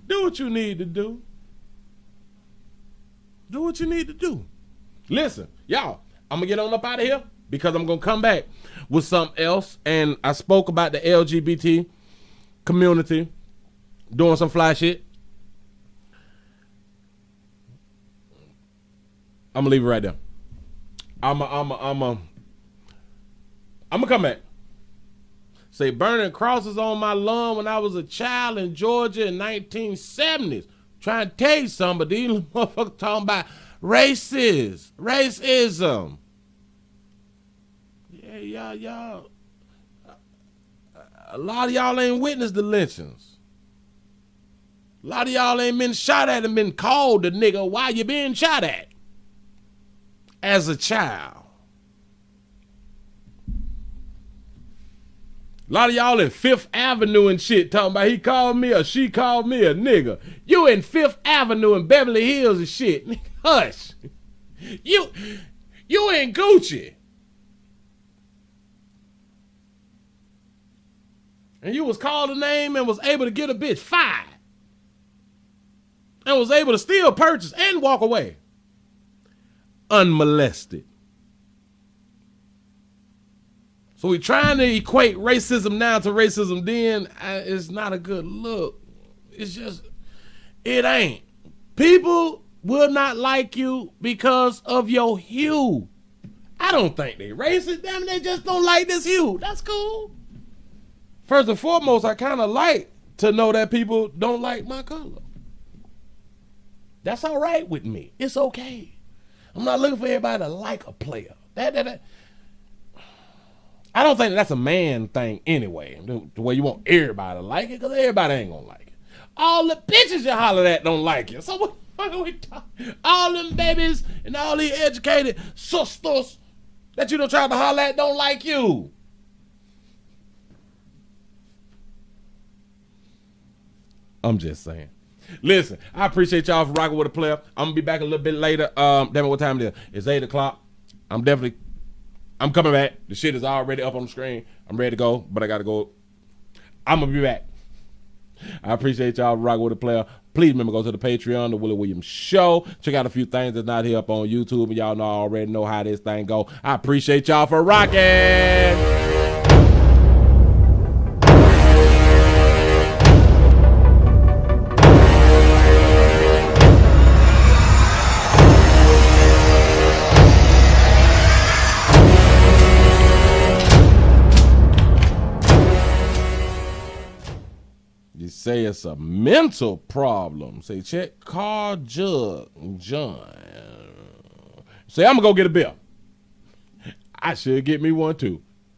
do what you need to do. Do what you need to do. Listen, y'all, I'm going to get on up out of here because I'm going to come back with something else. And I spoke about the LGBT community doing some fly shit. I'm going to leave it right there. I'm going to come back. Say, burning crosses on my lawn when I was a child in Georgia in 1970s. Trying to tell you something, but these motherfuckers talking about racism. Yeah, y'all. A lot of y'all ain't witnessed the lynchings. A lot of y'all ain't been shot at and been called the nigga while you being shot at as a child. A lot of y'all in Fifth Avenue and shit talking about he called me or she called me a nigga. You in Fifth Avenue in Beverly Hills and shit. Hush. You in Gucci. And you was called a name and was able to get a bitch fired. And was able to steal, purchase, and walk away. Unmolested. So we trying to equate racism now to racism then. It's not a good look. It's just, it ain't. People will not like you because of your hue. I don't think they racist. Damn, they just don't like this hue. That's cool. First and foremost, I kind of like to know that people don't like my color. That's all right with me. It's okay. I'm not looking for everybody to like a player. I don't think that's a man thing anyway, the way you want everybody to like it, because everybody ain't gonna like it. All the bitches you holler at don't like it. So what the fuck are we talking? All them babies and all these educated sisters that you don't try to holler at don't like you. I'm just saying. Listen, I appreciate y'all for rocking with the player. I'm gonna be back a little bit later. Damn it, what time it is? It's 8 o'clock. I'm coming back. The shit is already up on the screen. I'm ready to go, but I gotta go. I'm gonna be back. I appreciate y'all for rocking with the player. Please remember, go to the Patreon, the Willie Williams Show. Check out a few things that's not here up on YouTube, and y'all know I already know how this thing go. I appreciate y'all for rocking. Say it's a mental problem. Say check car jug John. Say I'm gonna go get a bill. I should get me one too.